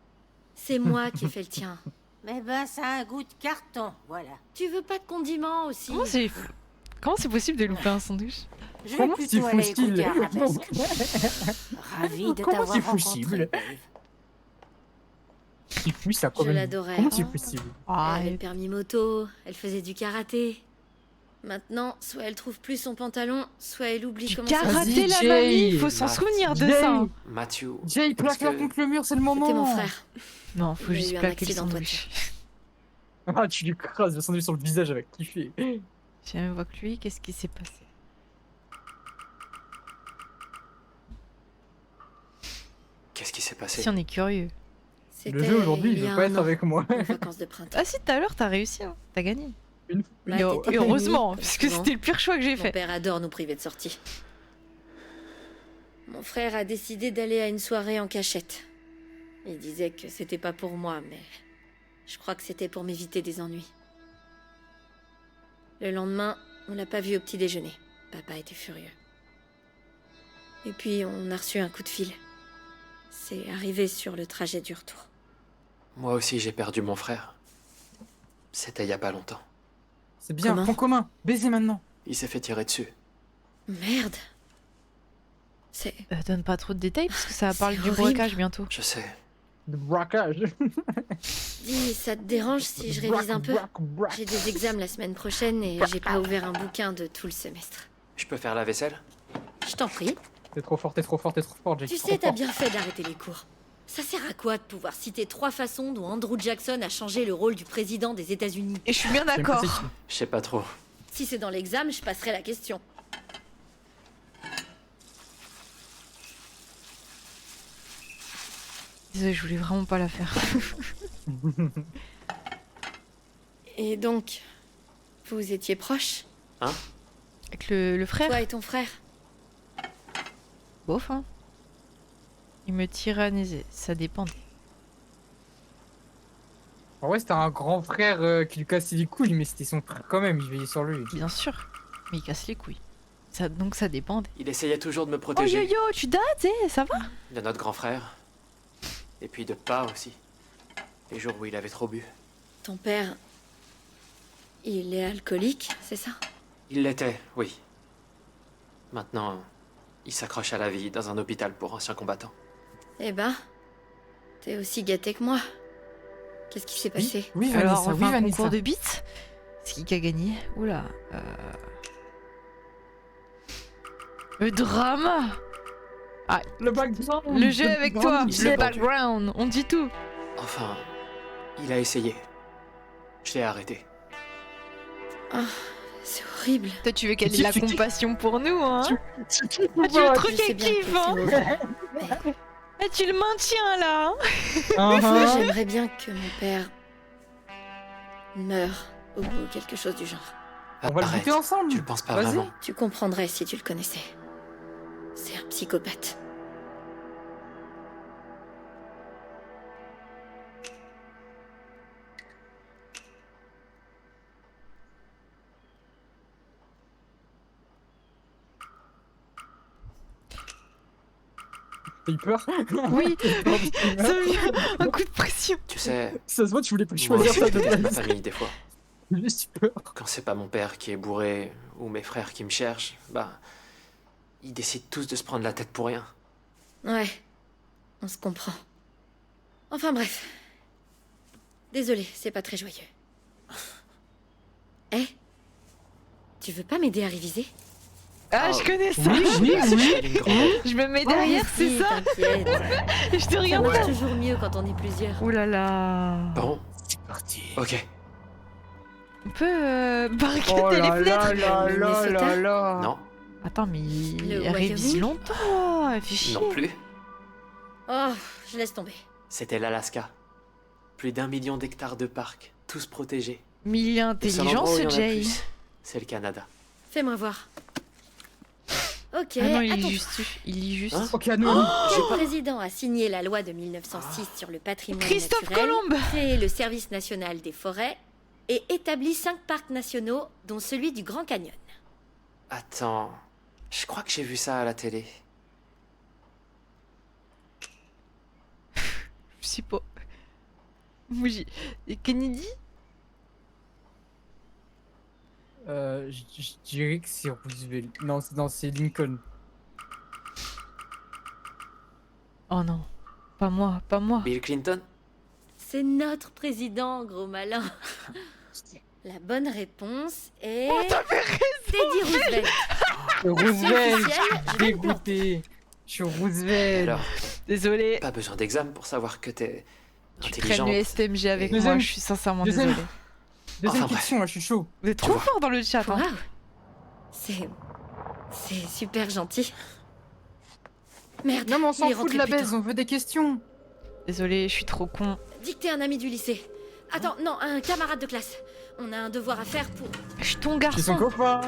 C'est moi qui ai fait le tien. Mais ben, ça a un goût de carton, voilà. Tu veux pas de condiments aussi? Comment c'est possible de louper un sandwich? Je vais Comment plutôt c'est aller écouter possible? Arabesque. Ravi de Comment t'avoir c'est rencontré, possible? Dave. Et puis, ça quand Je même. l'adorais. Comment c'est possible? Elle avait le permis moto, elle faisait du karaté. Maintenant, soit elle trouve plus son pantalon, soit elle oublie comment ça Karaté, la Jay. mamie, faut s'en souvenir de ça. hein. Matthew. Jay, plaque-la contre le mur, c'est le moment. C'était mon frère. Non, faut Il a juste eu un plaquer le accident de sandwich. Ah, tu lui crases le sandwich sur le visage avec kiffé. J'ai même voix que lui, qu'est-ce qui s'est passé? Qu'est-ce qui s'est passé? Si on est curieux. Le jeu aujourd'hui, il y veut a pas un être an, avec moi. en vacances de printemps. Ah si, tout à l'heure, t'as réussi, hein. T'as gagné. Bah, Et t'étais et heureusement, pas puisque souvent. c'était le pire choix que j'ai Mon fait. père adore nous priver de sortie. Mon frère a décidé d'aller à une soirée en cachette. Il disait que c'était pas pour moi, mais je crois que c'était pour m'éviter des ennuis. Le lendemain, on l'a pas vu au petit déjeuner. Papa était furieux. Et puis, on a reçu un coup de fil. C'est arrivé sur le trajet du retour. Moi aussi, j'ai perdu mon frère. C'était il y a pas longtemps. C'est bien, Comment point commun. Baiser maintenant. Il s'est fait tirer dessus. Merde. C'est... Donne pas trop de détails parce que ça C'est parle du horrible. braquage bientôt. Je sais. De braquage. Dis, ça te dérange si je révise un peu? J'ai des examens la semaine prochaine et j'ai pas ouvert un bouquin de tout le semestre. Je peux faire la vaisselle? Je t'en prie. T'es trop fort, t'es trop fort, t'es trop fort, Jake. Tu sais, t'as bien fait d'arrêter les cours. Ça sert à quoi de pouvoir citer 3 façons dont Andrew Jackson a changé le rôle du président des États-Unis? Et je suis bien d'accord. Je sais pas trop. Si c'est dans l'examen, je passerai la question. Désolée, je voulais vraiment pas la faire. Et donc, vous étiez proches? Hein? Avec le frère? Toi et ton frère? Bof, hein. Il me tyrannisait, ça dépendait. En vrai, c'était un grand frère qui lui cassait les couilles, mais c'était son frère quand même, il veillait sur lui. Bien sûr, mais il casse les couilles. Ça, donc ça dépendait. Il essayait toujours de me Oh protéger. yo yo, tu dates, ça va? De notre grand frère. Et puis de Pa aussi. Les jours où il avait trop bu. Ton père... Il est alcoolique, c'est ça? Il l'était, oui. Maintenant, il s'accroche à la vie dans un hôpital pour anciens combattants. Eh ben, t'es aussi gâté que moi. Qu'est-ce qui s'est passé? Oui, Alors, Vanessa, on oui, fait un Vanessa. concours de beats. C'est qui a gagné? Oula. Le drama. Ah, le background. Le jeu avec toi, le background, on dit tout. Enfin, il a essayé. Je l'ai arrêté. Ah, c'est horrible. Toi, tu veux qu'elle ait la compassion pour nous, hein? Tu veux trop qu'elle kiffe, hein? Ah, tu le maintiens, là, Moi, j'aimerais bien que mon père meure ou quelque chose du genre. On va le buter ensemble. Tu le penses pas Vas-y. vraiment? Tu comprendrais si tu le connaissais. C'est un psychopathe. T'as eu peur? Oui, ça me vient un coup de pression. Tu sais, Ça se voit, tu voulais pas moi choisir aussi, ça de je déteste ma base. famille des fois. J'ai juste peur. Quand c'est pas mon père qui est bourré ou mes frères qui me cherchent, bah, ils décident tous de se prendre la tête pour rien. Ouais, on se comprend. Enfin bref. Désolée, c'est pas très joyeux. Eh, tu veux pas m'aider à réviser? Ah, je connais ça. Je me mets derrière, c'est ça. T'inquiète. Je te Ça regarde marche pas. toujours mieux quand on est plusieurs. Ouh là là. Bon, C'est parti. ok. On peut barricader Oh les là fenêtres. là là là là là. Non, Attends, mais Le elle révise Wyoming longtemps. Elle fait chier. non plus. Oh, je laisse tomber. C'était l'Alaska. Plus d'1 million d'hectares de parcs, tous protégés. Mais il est Le seul intelligent, endroit où il y ce en a Jay. plus, c'est le Canada. Fais-moi voir. Ok, Ah non, il attends. lit juste. Il lit juste. Hein? Ok, à nous. Quel président a signé la loi de 1906 sur le patrimoine Christophe naturel, Colomb. créé le service national des forêts et établi 5 parcs nationaux, dont celui du Grand Canyon? Attends, je crois que j'ai vu ça à la télé. Je sais pas. Moi, et Kennedy? Je dirais que c'est Roosevelt. Non, c'est Lincoln. Oh non. Pas moi, pas moi. Bill Clinton? C'est notre président, gros malin. La bonne réponse est... Oh, t'avais raison. Teddy Roosevelt. Roosevelt. officiel, je vais le planter. Dégoûté. Je suis Roosevelt. Alors, Désolé. pas besoin d'examen pour savoir que t'es Tu traînes intelligente. le STMG avec Deuxième- moi, je suis sincèrement deuxième- désolée. Deuxième Enfin, question, là, je suis chaud. Vous êtes trop vois. fort dans le chat. Hein. Waouh. C'est super gentil. Merde, Non, mais on il s'en est fout rentré de la plus tôt. baise, on veut des questions. Désolée, je suis trop con. Dis que t'es un ami du lycée. Attends, non, un camarade de classe. On a un devoir à faire pour... Je suis ton Je suis son garçon. copain.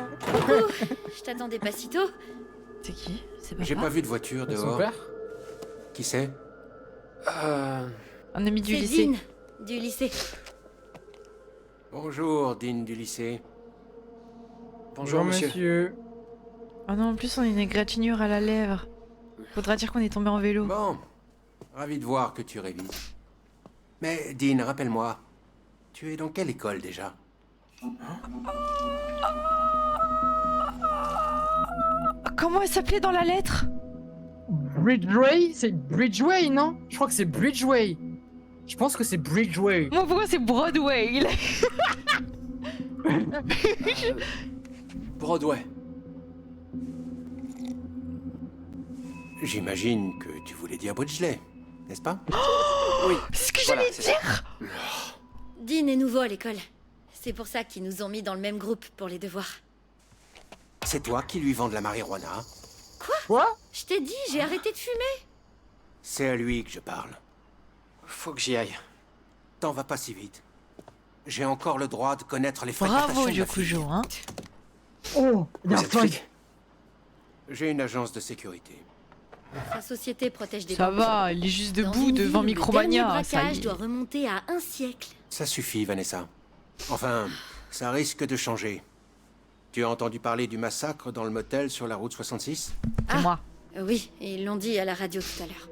Je t'attendais pas si tôt. C'est qui? C'est pas J'ai pas vu de voiture Son dehors. père. Qui c'est? un ami du C'est lycée. Dean, du lycée. Bonjour, Dean du lycée. Bonjour, monsieur. Oh non, en plus on a une égratignure à la lèvre. Faudra dire qu'on est tombé en vélo. Bon, ravi de voir que tu révises. Mais Dean, rappelle-moi, tu es dans quelle école déjà? Comment elle s'appelait dans la lettre? Bridgeway? C'est Bridgeway, non? Je crois que c'est Bridgeway. Je pense que c'est Bridgeway. Moi, pourquoi c'est Broadway? Broadway. J'imagine que tu voulais dire Bridgeley, n'est-ce pas? Oui. C'est ce que Voilà, j'allais c'est ça. dire. Dean est nouveau à l'école. C'est pour ça qu'ils nous ont mis dans le même groupe pour les devoirs. C'est toi qui lui vends de la marijuana? Quoi? Je t'ai dit, j'ai arrêté de fumer. C'est à lui que je parle. Faut que j'y aille. T'en vas pas si vite. J'ai encore le droit de connaître les fréquentations Bravo, de ma fille. Yokujo, hein. Oh, il y a Vous un êtes flingue. flic? J'ai une agence de sécurité. Sa société protège des Ça banques. va, il est juste Dans debout une ville devant où Micromania. Le dernier Ça y braquage est. doit remonter à un siècle. Ça suffit, Vanessa. Enfin, ça risque de changer. Tu as entendu parler du massacre dans le motel sur la route 66? C'est moi. Oui, ils l'ont dit à la radio tout à l'heure.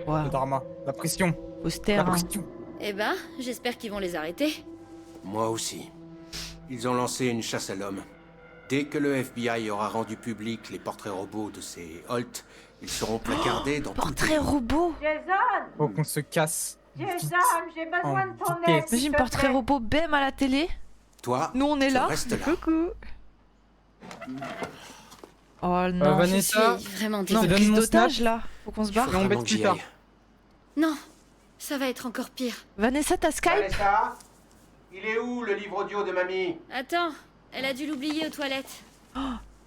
Le drama, la pression. Austère, La hein. pression. Eh ben, j'espère qu'ils vont les arrêter. Moi aussi. Ils ont lancé une chasse à l'homme. Dès que le FBI aura rendu public les portraits robots de ces Holt, ils seront placardés dans tout le Portrait robot. Faut qu'on se casse. Jason, j'ai besoin de ton aide. Imagine portrait robot BEM à la télé. Toi, Nous on est tu là. restes là. Coucou. Oh non, Vanessa, Je suis vraiment non, désolée. prise mon d'otage snap. là. Faut qu'on se barre. Et on bête plus tard. Non, ça va être encore pire. Vanessa, t'as Skype? Vanessa, il est où le livre audio de mamie? Attends, elle a dû l'oublier aux toilettes.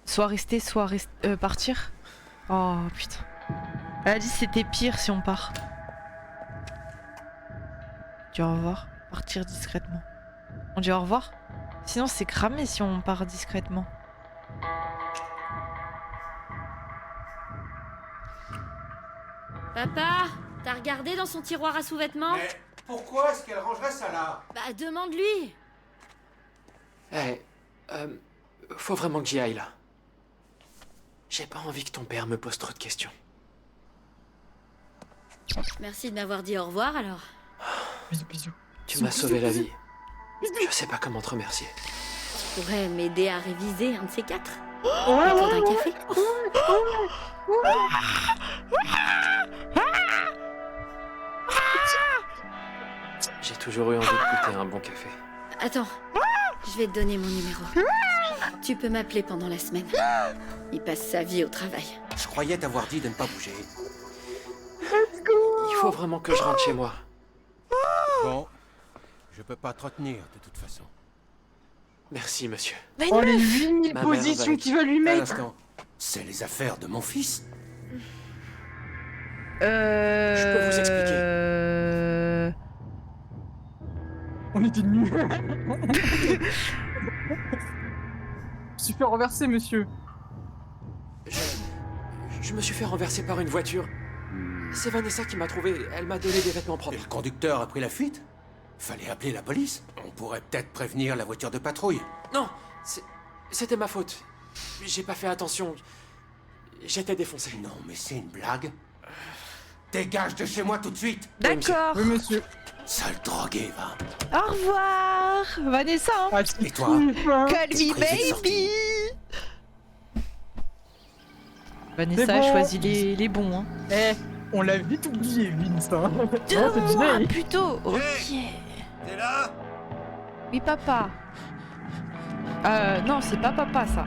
Soit rester, partir. Oh putain. Elle a dit c'était pire si on part. Dis au revoir. Partir discrètement. On dit au revoir? Sinon c'est cramé si on part discrètement. Papa, t'as regardé dans son tiroir à sous-vêtements? Mais pourquoi est-ce qu'elle rangerait ça là? Bah demande-lui. Eh, faut vraiment que j'y aille là. J'ai pas envie que ton père me pose trop de questions. Merci de m'avoir dit au revoir alors. Bisous, bisous. Tu m'as sauvé la vie. Je sais pas comment te remercier. Tu pourrais m'aider à réviser un de ces quatre. Ouais, Autour d'un café. J'ai toujours eu envie de goûter un bon café. Attends, je vais te donner mon numéro. Tu peux m'appeler pendant la semaine. Il passe sa vie au travail. Je croyais t'avoir dit de ne pas bouger. Il faut vraiment que je rentre chez moi. Bon, je peux pas te retenir de toute façon. Merci, monsieur. Oh, les 8000 Ma mère positions va- qu'il va lui Un mettre. instant. C'est les affaires de mon fils. Je peux vous expliquer. On était nuls. Je suis fait renverser, monsieur. Je me suis fait renverser par une voiture. C'est Vanessa qui m'a trouvé. Elle m'a donné des vêtements Et propres. le conducteur a pris la fuite? Fallait appeler la police. On pourrait peut-être prévenir la voiture de patrouille. Non, c'était ma faute. J'ai pas fait attention. J'étais défoncé. Non, mais c'est une blague. Dégage de chez moi tout de suite. D'accord. Oui, monsieur. Sale drogué, va. Au revoir, Vanessa. Ah, Et toi? Call me baby. Vanessa a bon. choisi les bons. Hein. Eh, on l'a vite oublié, Vince. Hein. Deux Oh, c'est mois Jay. plus tôt. Ok. T'es là? Oui, papa. Non, c'est pas papa ça.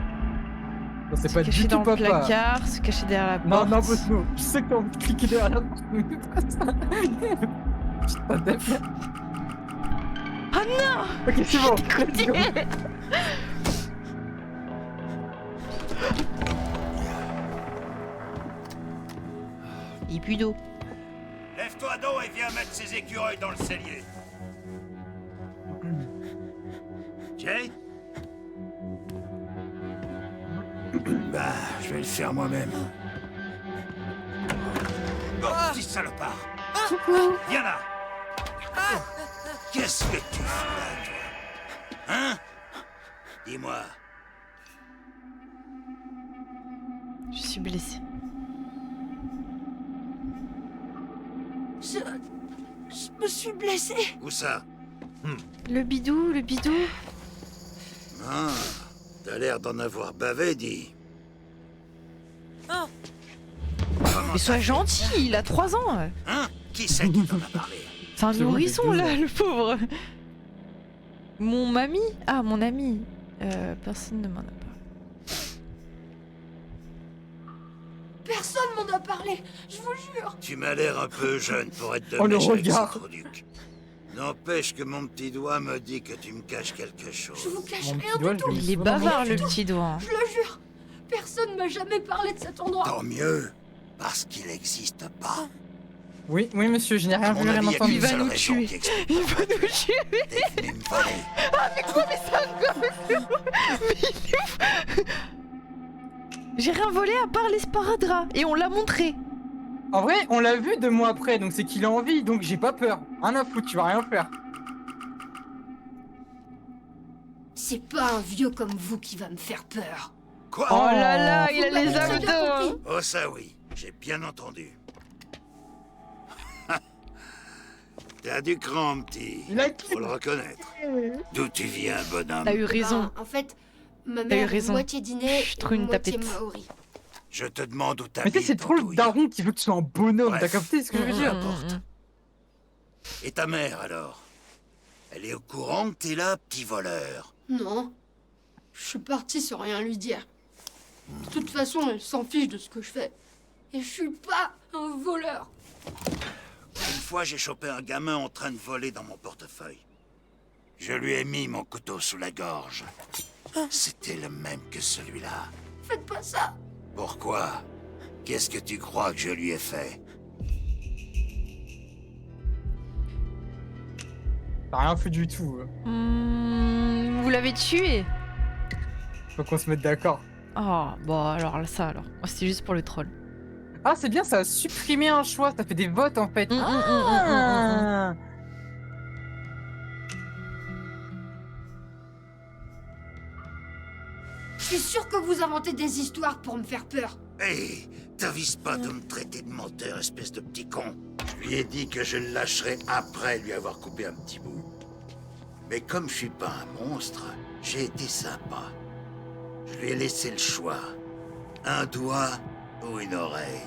Non, c'est Se pas cacher du dans tout le papa. placard, se cacher derrière la Non, porte. non, Bosno. Je sais que t'as envie de cliquer derrière la porte. mais fais pas ça. Putain, d'être- Oh non. Ok, c'est bon. Let's go. Il pue d'eau. Lève-toi donc et viens mettre ces écureuils dans le cellier. Jay? Bah, je vais le faire moi-même. Oh, petit salopard! Viens là! Qu'est-ce que tu fais là, toi? Hein? Dis-moi. Je suis blessée. Je me suis blessée. Où ça? Le bidou, le bidou. Ah, t'as l'air d'en avoir bavé, dis. Mais sois gentil, il a 3 ans. Hein? Qui c'est qui t'en a parlé? C'est un C'est bon, nourrisson j'ai 12 là, ans. le pauvre. Mon mamie? Ah, mon ami. Personne ne m'en a parlé. Personne m'en a parlé, je vous jure. Tu m'as l'air un peu jeune pour être de Oh, le mèche avec regard. ce Croduc. N'empêche que mon petit doigt me dit que tu me caches quelque chose. Je vous cache Mon rien petit doigt, du je tout. le Il est mets dans mon bavard, cul. le petit doigt. Je le jure. Personne m'a jamais parlé de cet endroit. Tant mieux, parce qu'il n'existe pas. Oui, oui, monsieur, je n'ai rien À mon vu, rien avis, entendu. il y a va qu'une nous seule raison tuer. qui explique Il ton va nous retour. tuer. T'es venu me voler. Ah, mais quoi, mais c'est un gosse. J'ai rien volé à part les sparadraps et on l'a montré. En vrai, on l'a vu 2 mois après, donc c'est qu'il a envie, donc j'ai pas peur. Rien à foutre, tu vas rien faire. C'est pas un vieux comme vous qui va me faire peur. Quoi? Oh là là, il a Vous m'avez les très bien abdos. compris. Oh ça oui, j'ai bien entendu. T'as du cran, petit. Il a Faut le reconnaître. D'où tu viens, bonhomme? T'as eu raison. En fait, ma T'as eu mère est raison. moitié dîner Je et trouve une moitié tapette. maori. Je te demande où Mais tu sais, t'habites. c'est trop le Andouille. daron qui veut que tu sois un bonhomme, Bref. t'as capté ce que je veux dire? N'importe. Et ta mère, alors? Elle est au courant que t'es là, petit voleur? Non. Je suis partie sans rien lui dire. De toute façon, elle s'en fiche de ce que je fais. Et je suis pas un voleur. Une fois, j'ai chopé un gamin en train de voler dans mon portefeuille. Je lui ai mis mon couteau sous la gorge. C'était le même que celui-là. Faites pas ça. Pourquoi? Qu'est-ce que tu crois que je lui ai fait? T'as rien fait du tout. Vous l'avez tué? Faut qu'on se mette d'accord. Oh, bon, alors ça alors. Moi, c'était juste pour le troll. Ah, c'est bien, ça a supprimé un choix. Ça fait des votes en fait. Ah. Je suis sûre que vous inventez des histoires pour me faire peur. Hé, t'avises pas de me traiter de menteur, espèce de petit con. Je lui ai dit que je le lâcherais après lui avoir coupé un petit bout. Mais comme je suis pas un monstre, j'ai été sympa. Je lui ai laissé le choix. Un doigt ou une oreille.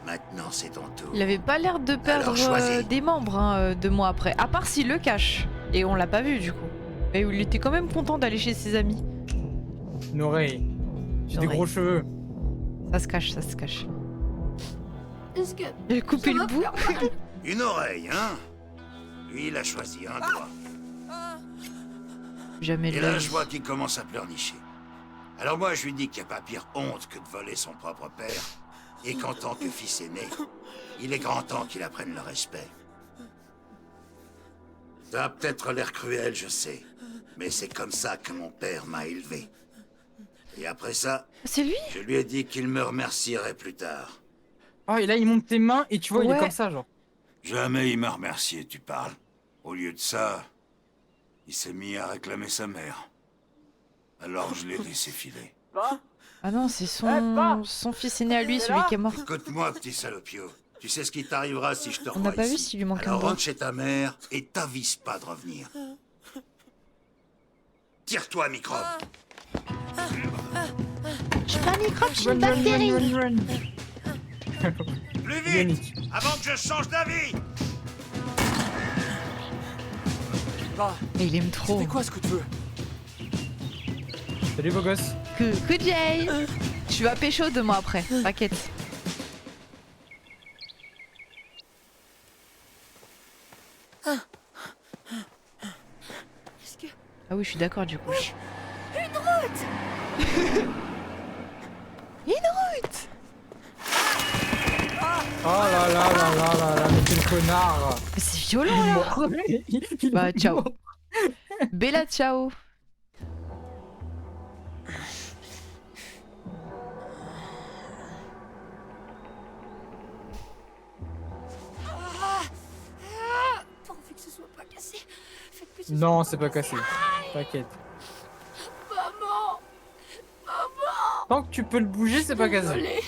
Maintenant, c'est ton tour. Il avait pas l'air de perdre Alors, choisis. des membres 2 mois après. À part s'il le cache. Et on l'a pas vu du coup. Et il était quand même content d'aller chez ses amis. Une oreille. J'ai des Oreille. gros cheveux. Ça se cache, ça se cache. Est-ce que... Il a coupé le bout. Une oreille, hein? Lui, il a choisi un doigt. Jamais de Et la là, vie. je vois qu'il commence à pleurnicher. Alors moi, je lui dis qu'il n'y a pas pire honte que de voler son propre père. Et qu'en tant que fils aîné, il est grand temps qu'il apprenne le respect. Ça a peut-être l'air cruel, je sais. Mais c'est comme ça que mon père m'a élevé. Et après ça, c'est lui? Je lui ai dit qu'il me remercierait plus tard. Oh, et là, il monte tes mains et tu vois, il est comme ça, genre. Jamais il m'a remercié, tu parles. Au lieu de ça, il s'est mis à réclamer sa mère. Alors je l'ai laissé filer. Ah non, c'est son fils aîné à lui, celui qui est mort. Écoute-moi, petit salopio. Tu sais ce qui t'arrivera si je te On revois n'a pas vu ici. s'il lui manque un Alors doigt. rentre chez ta mère et t'avise pas de revenir. Tire-toi, microbe. Je suis pas un microbe, je suis une bactérie. Plus vite, avant que je change d'avis. Mais il aime trop. C'est quoi ce que tu veux? Salut, beau gosse. Coucou Jay. Tu vas pécho 2 mois après, t'inquiète. Est-ce que... Ah oui, je suis d'accord du coup. Une route. Une route. Oh là là là là là là, mais quel connard. Mais c'est violent là. Bah ciao. Bella ciao. Pourvu que ce soit pas cassé. Faites que ce Non, soit c'est pas cassé. T'inquiète. Maman. Maman. Tant que tu peux le bouger, c'est pas cassé. Désolée.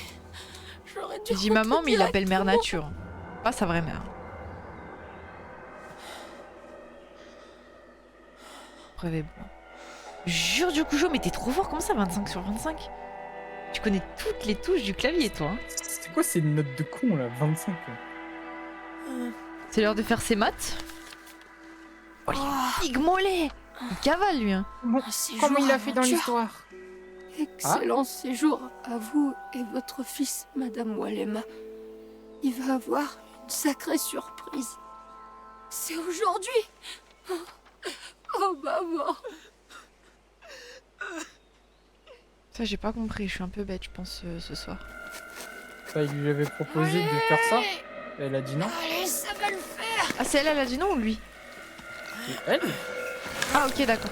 J'aurais dû Il dit maman, mais il rentrer appelle mère directement. nature. Pas sa vraie mère. Preuve est bon. Jure du coup, Jo, mais t'es trop fort, comment ça 25 sur 25? Tu connais toutes les touches du clavier, toi. Hein. C'est quoi ces notes de con là? 25. C'est l'heure de faire ses maths. Oh, il est big mollet. Il cavale, lui. Hein. Comment il a fait dans l'histoire? Excellent séjour à vous et votre fils, Madame Walema. Il va avoir une sacrée surprise. C'est aujourd'hui. Oh maman. Ça, j'ai pas compris, je suis un peu bête, je pense, ce soir. Bah, il lui avait proposé de faire ça. Elle a dit non. Allez, ça va le faire. Ah, c'est elle, elle a dit non ou lui? Elle? Ah, ok, d'accord.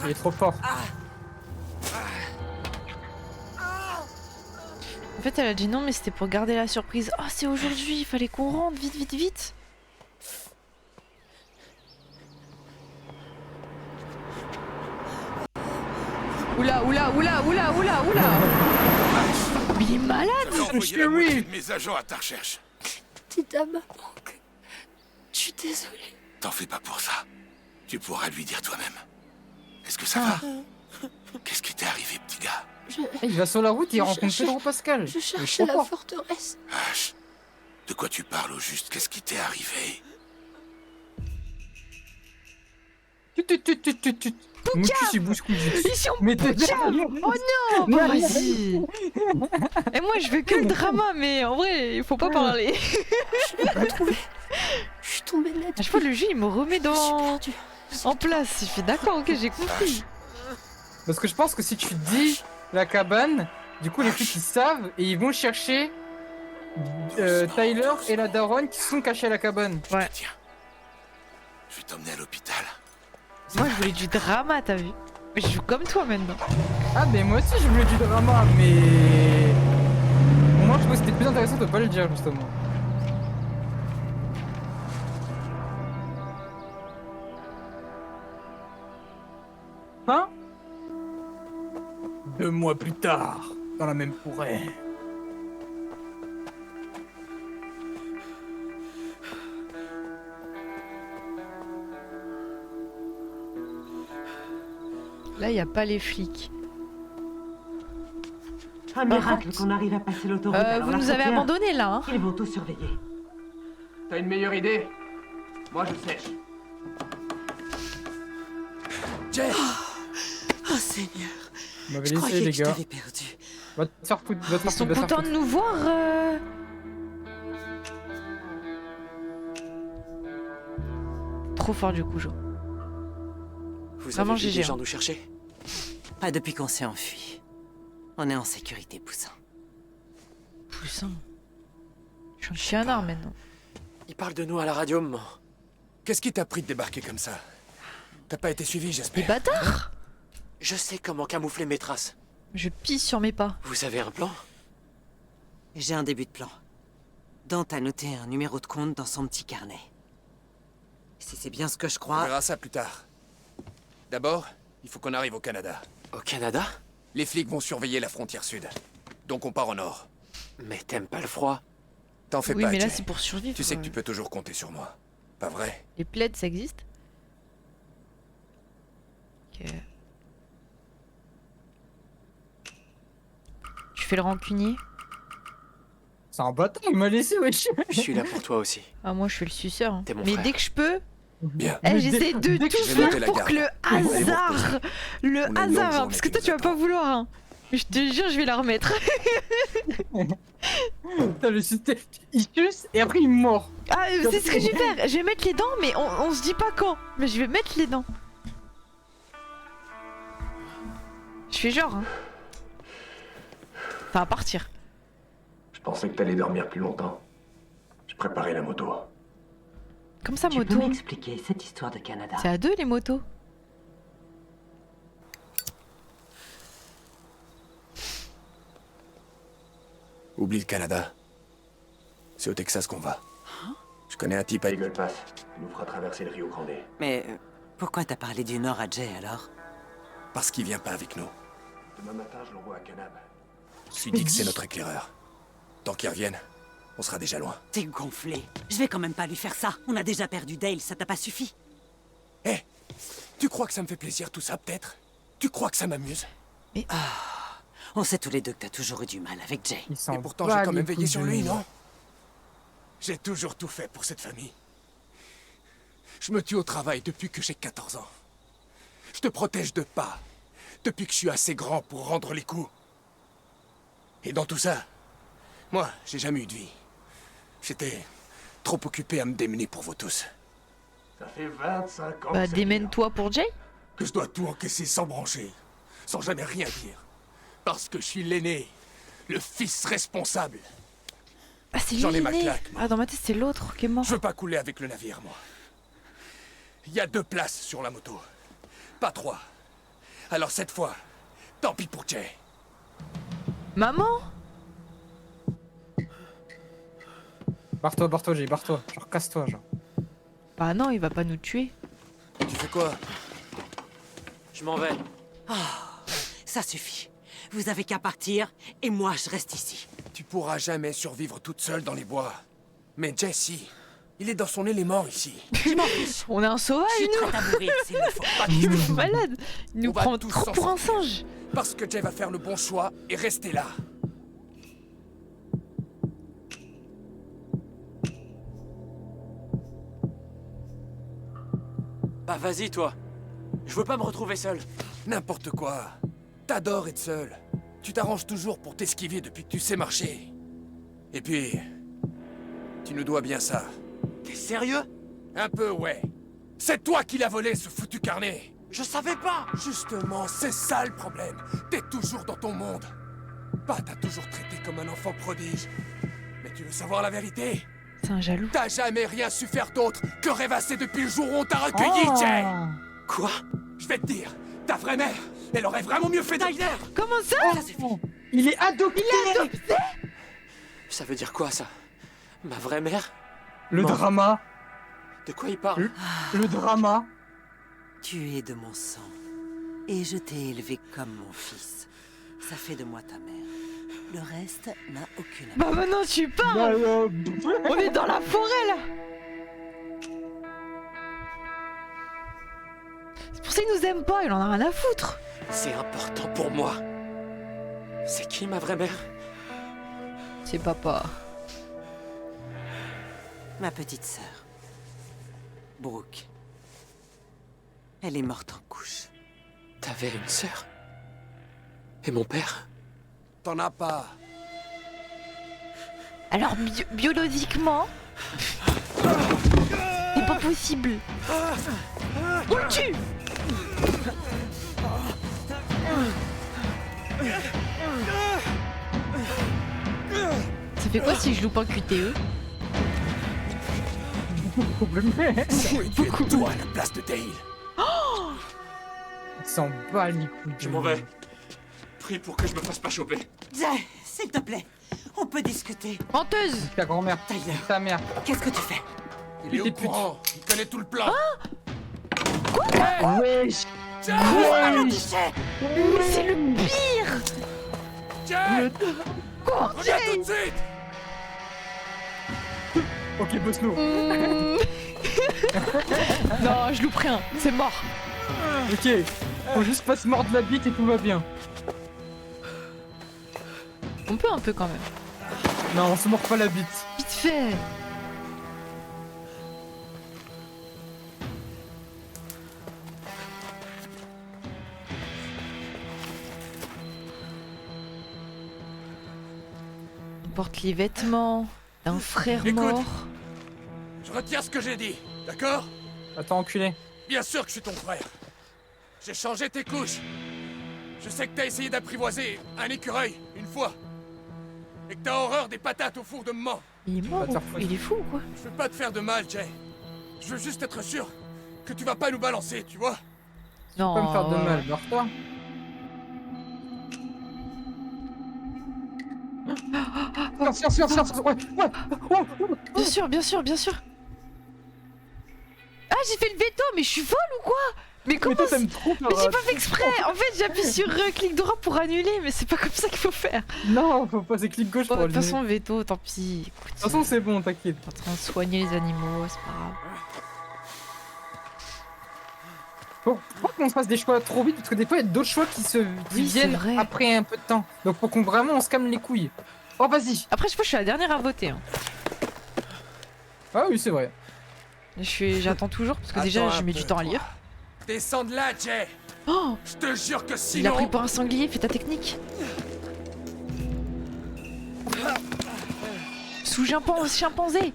Il est trop fort. En fait, elle a dit non, mais c'était pour garder la surprise. Oh, c'est aujourd'hui, il fallait qu'on rentre, vite, vite, vite. Oula. Mais il est malade. J'ai envoyé la moitié de mes agents à ta recherche. Dites à maman que... Je suis désolée. T'en fais pas pour ça. Tu pourras lui dire toi-même. Est-ce que ça va? Qu'est-ce qui t'est arrivé, petit gars? Il va sur la route et il rencontre Pedro Pascal. Je cherchais la forteresse. H, de quoi tu parles au juste? Qu'est-ce qui t'est arrivé? Moutus Mission Pouka. Oh non, bah vas-y. Et moi je veux que le drama, mais en vrai il faut pas parler. Je l'ai pas trouvé. Je suis tombée net. À chaque fois le jeu il me remet en place. Il fait d'accord, ok, j'ai compris. Parce que je pense que si tu dis la cabane, du coup les flics ils savent et ils vont chercher Tyler et la daronne qui sont cachés à la cabane. Ouais. Tiens, je vais t'emmener à l'hôpital. Moi je voulais du drama, t'as vu? Mais je joue comme toi maintenant. Ah mais moi aussi je voulais du drama, mais... Moi je trouvais que c'était plus intéressant de pas le dire justement. Hein? 2 mois plus tard, dans la même forêt. Là y a pas les flics. Un miracle qu'on arrive à passer l'autoroute. Vous nous avez abandonnés là, hein? Ils vont tout surveiller. T'as une meilleure idée? Moi je sais. Jay! Oh Seigneur. On m'avait Je laissé croyais les que je gars. t'avais perdu. Va te faire foutre, va te Ils faire sont foutre, va te faire contents de foutre. nous voir. Trop fort du coup, Jo. Vous Vraiment avez vu GG, des hein. gens nous chercher? Pas depuis qu'on s'est enfui. On est en sécurité, Poussin. Poussin. Je suis un chienard maintenant. Ils parlent de nous à la radio, maman. Qu'est-ce qui t'a pris de débarquer comme ça? T'as pas été suivi, Des j'espère? bâtards! Je sais comment camoufler mes traces. Je pisse sur mes pas. Vous avez un plan? J'ai un début de plan. Dante a noté un numéro de compte dans son petit carnet. Si c'est bien ce que je On crois... verra ça plus tard. D'abord, il faut qu'on arrive au Canada. Au Canada? Les flics vont surveiller la frontière sud. Donc on part au nord. Mais t'aimes pas le froid? T'en fais Oui, pas, mais là Jay. c'est pour survivre. Tu sais que quoi. tu peux toujours compter sur moi. Pas vrai? Les plaids, ça existe? Ok. Tu fais le rancunier? C'est un bâtard, il m'a laissé, wesh. Je suis là pour toi aussi. Ah, moi je fais le suceur. hein. T'es mon Mais frère. dès que je peux, Bien. j'essaie de dès que tout je vais monter faire la pour garde. que le Allez, vous hasard, reposez. le On a une longue hasard, hein, journée parce que qui toi nous tu vas pas attend. vouloir. Hein. Mais je te jure, je vais la remettre. Putain, le système, il suce et après il mord. Ah, c'est ce que je vais faire. Je vais mettre les dents, mais on se dit pas quand. Mais je vais mettre les dents. Je fais genre. Hein. Enfin, à partir. Je pensais que t'allais dormir plus longtemps. Je préparais la moto. Comme ça, Tu peux moto. m'expliquer cette histoire de Canada? C'est à deux les motos. Oublie le Canada. C'est au Texas qu'on va. Je connais un type à Eagle Pass. Il nous fera traverser le Rio Grande. Mais pourquoi t'as parlé du Nord à Jay alors? Parce qu'il vient pas avec nous. Demain matin, je l'envoie à Canab. Je lui dis que c'est notre éclaireur. Tant qu'il revienne, on sera déjà loin. T'es gonflé. Je vais quand même pas lui faire ça. On a déjà perdu Dale, ça t'a pas suffi? Hé, tu crois que ça me fait plaisir tout ça, peut-être? Tu crois que ça m'amuse? On sait tous les deux que t'as toujours eu du mal avec Jay. Et pourtant, j'ai quand même veillé sur lui, non? J'ai toujours tout fait pour cette famille. Je me tue au travail depuis que j'ai 14 ans. Je te protège de pas, depuis que je suis assez grand pour rendre les coups. Et dans tout ça, moi, j'ai jamais eu de vie. J'étais trop occupé à me démener pour vous tous. Ça fait 25 ans Bah, que ça démène-toi pour Jay. Que je dois tout encaisser sans broncher, sans jamais rien dire. Parce que je suis l'aîné, le fils responsable. Ah, c'est J'en lui ai ma l'aîné. claque, Ah, dans ma tête, c'est l'autre qui est mort. Je veux pas couler avec le navire, moi. Il y a 2 places sur la moto. Pas 3. Alors cette fois, tant pis pour Jay. Maman? Barre-toi, Jay, barre-toi. Genre, casse-toi, genre. Bah non, il va pas nous tuer. Tu fais quoi? Je m'en vais. Ça Ça suffit. Vous avez qu'à partir, et moi je reste ici. Tu pourras jamais survivre toute seule dans les bois. Mais Jesse, il est dans son élément ici. Je m'en fiche. On est un sauvage, Je suis nous. prête à mourir s'il le faut. Il est malade. Il nous On va prend tous trop s'en pour un sortir. singe. Parce que Jay va faire le bon choix et rester là. Bah vas-y, toi. Je veux pas me retrouver seul. N'importe quoi. T'adores être seul. Tu t'arranges toujours pour t'esquiver depuis que tu sais marcher. Et puis... tu nous dois bien ça. T'es sérieux? Un peu, ouais. C'est toi qui l'as volé, ce foutu carnet. Je savais pas. Justement, c'est ça le problème. T'es toujours dans ton monde. Pat t'a toujours traité comme un enfant prodige. Mais tu veux savoir la vérité? C'est un jaloux. T'as jamais rien su faire d'autre que rêvasser depuis le jour où on t'a recueilli, Jay. Quoi? Je vais te dire, ta vraie mère, elle aurait vraiment mieux fait d'ailleurs. Comment ça? Il est adopté. Ça veut dire quoi, ça? Ma vraie mère? Le Non. drama. De quoi il parle? Le drama. Tu es de mon sang. Et je t'ai élevé comme mon fils. Ça fait de moi ta mère. Le reste n'a aucune Bah maintenant tu parles. On est dans la forêt là. C'est pour ça qu'il nous aime pas, il en a rien à foutre. C'est important pour moi. C'est qui ma vraie mère? C'est papa. Ma petite sœur. Brooke. Elle est morte en couche. T'avais une sœur? Et mon père? T'en as pas. Alors biologiquement, c'est pas possible. On le tue. Ça fait quoi si je loupe un QTE? Ça aurait dû être toi à la place de Dale. Il s'en bat les couilles. Je m'en vais. Prie pour que je me fasse pas choper. Jay, s'il te plaît, on peut discuter. Menteuse. Ta grand-mère. Tyler. Ta mère. Qu'est-ce que tu fais? Il est au courant. Il connaît tout le plan. Wesh. Jay! Mais c'est le pire. Jay! Quoi? Reviens tout de suite! Ok, boss-nous. Non, je loupe rien, c'est mort. Ok, faut juste pas se mordre la bite et tout va bien. On peut un peu quand même. Non, on se mord pas la bite. Vite fait. On porte les vêtements d'un frère Écoute. mort. Je retiens ce que j'ai dit, d'accord? Attends, enculé. Bien sûr que je suis ton frère. J'ai changé tes couches. Je sais que t'as essayé d'apprivoiser un écureuil une fois. Et que t'as horreur des patates au four de maman. Il est mort ou... Il est fou ou quoi? Je veux pas te faire de mal, Jay. Je veux juste être sûr que tu vas pas nous balancer, tu vois? Non. Pas me faire de mal, barre-toi. Silence, ouais. Bien sûr, bien sûr, bien sûr. Ah, j'ai fait le veto, mais je suis folle ou quoi? Mais comment toi, t'aimes trop Mais j'ai pas fait exprès. En fait, j'appuie sur clic droit pour annuler, mais c'est pas comme ça qu'il faut faire. Non, faut pas, c'est clic gauche pour De toute allumer. façon, veto, tant pis. Écoute, De toute façon, c'est bon, t'inquiète. en train de soigner les animaux, c'est pas grave. Faut pas qu'on se fasse des choix trop vite, parce que des fois, il y a d'autres choix qui Oui, c'est viennent vrai. après un peu de temps. Donc, faut qu'on vraiment on se calme les couilles. Oh, vas-y. Après, je sais pas, je suis la dernière à voter. Hein. Ah oui, c'est vrai. J'attends toujours, parce que déjà, Attends je un mets peu, du temps à toi. lire. Descends de là, Jay. Oh, Je te jure que il a sinon... pris pour un sanglier, fais ta technique. Sous chimpanzé. Chimpanzé.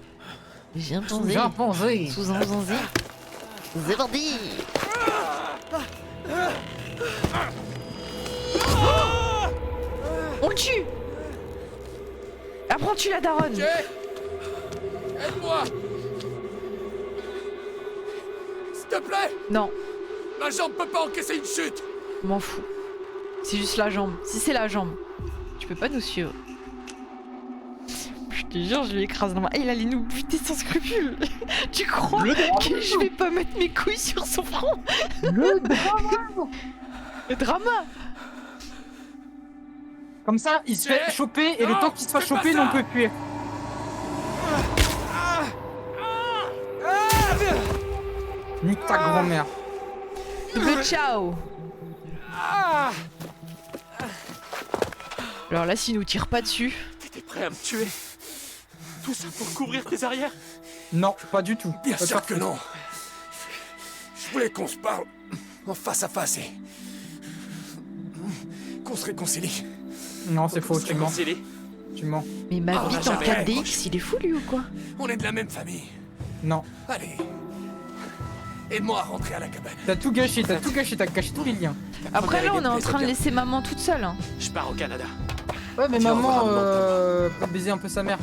Sous un chimpanzé. C'est parti. On le tue. Après on tue la daronne. Jay! Aide-moi! S'il te plaît! Non, Ma jambe peut pas encaisser une chute! je m'en fous. C'est juste la jambe. Si c'est la jambe, tu peux pas nous suivre. Je te jure, je lui écrase dans ma... Il allait nous buter sans scrupule. Tu crois que je vais pas mettre mes couilles sur son front? Le drama. Le drama. Comme ça, il se fait choper et le temps qu'il se fasse choper, nous on peut fuir. Nique ta grand-mère. Double ciao. Alors là, s'il nous tire pas dessus. T'étais prêt à me tuer? Tout ça pour couvrir tes arrières? Non, pas du tout. Bien sûr que non. Je voulais qu'on se parle en face à face et qu'on se réconcilie. Non, c'est faux, tu mens. Tu mens. Mais ma Ah, on vie a en jamais 4DX, il est fou lui ou quoi? On est de la même famille. Non. Allez. Aide-moi à rentrer à la cabane. T'as tout gâché, t'as caché tous les liens. Après là, on est en train de laisser maman toute seule. Hein. Je pars au Canada. Ouais, mais Tiens, maman on va peut baiser un peu sa mère.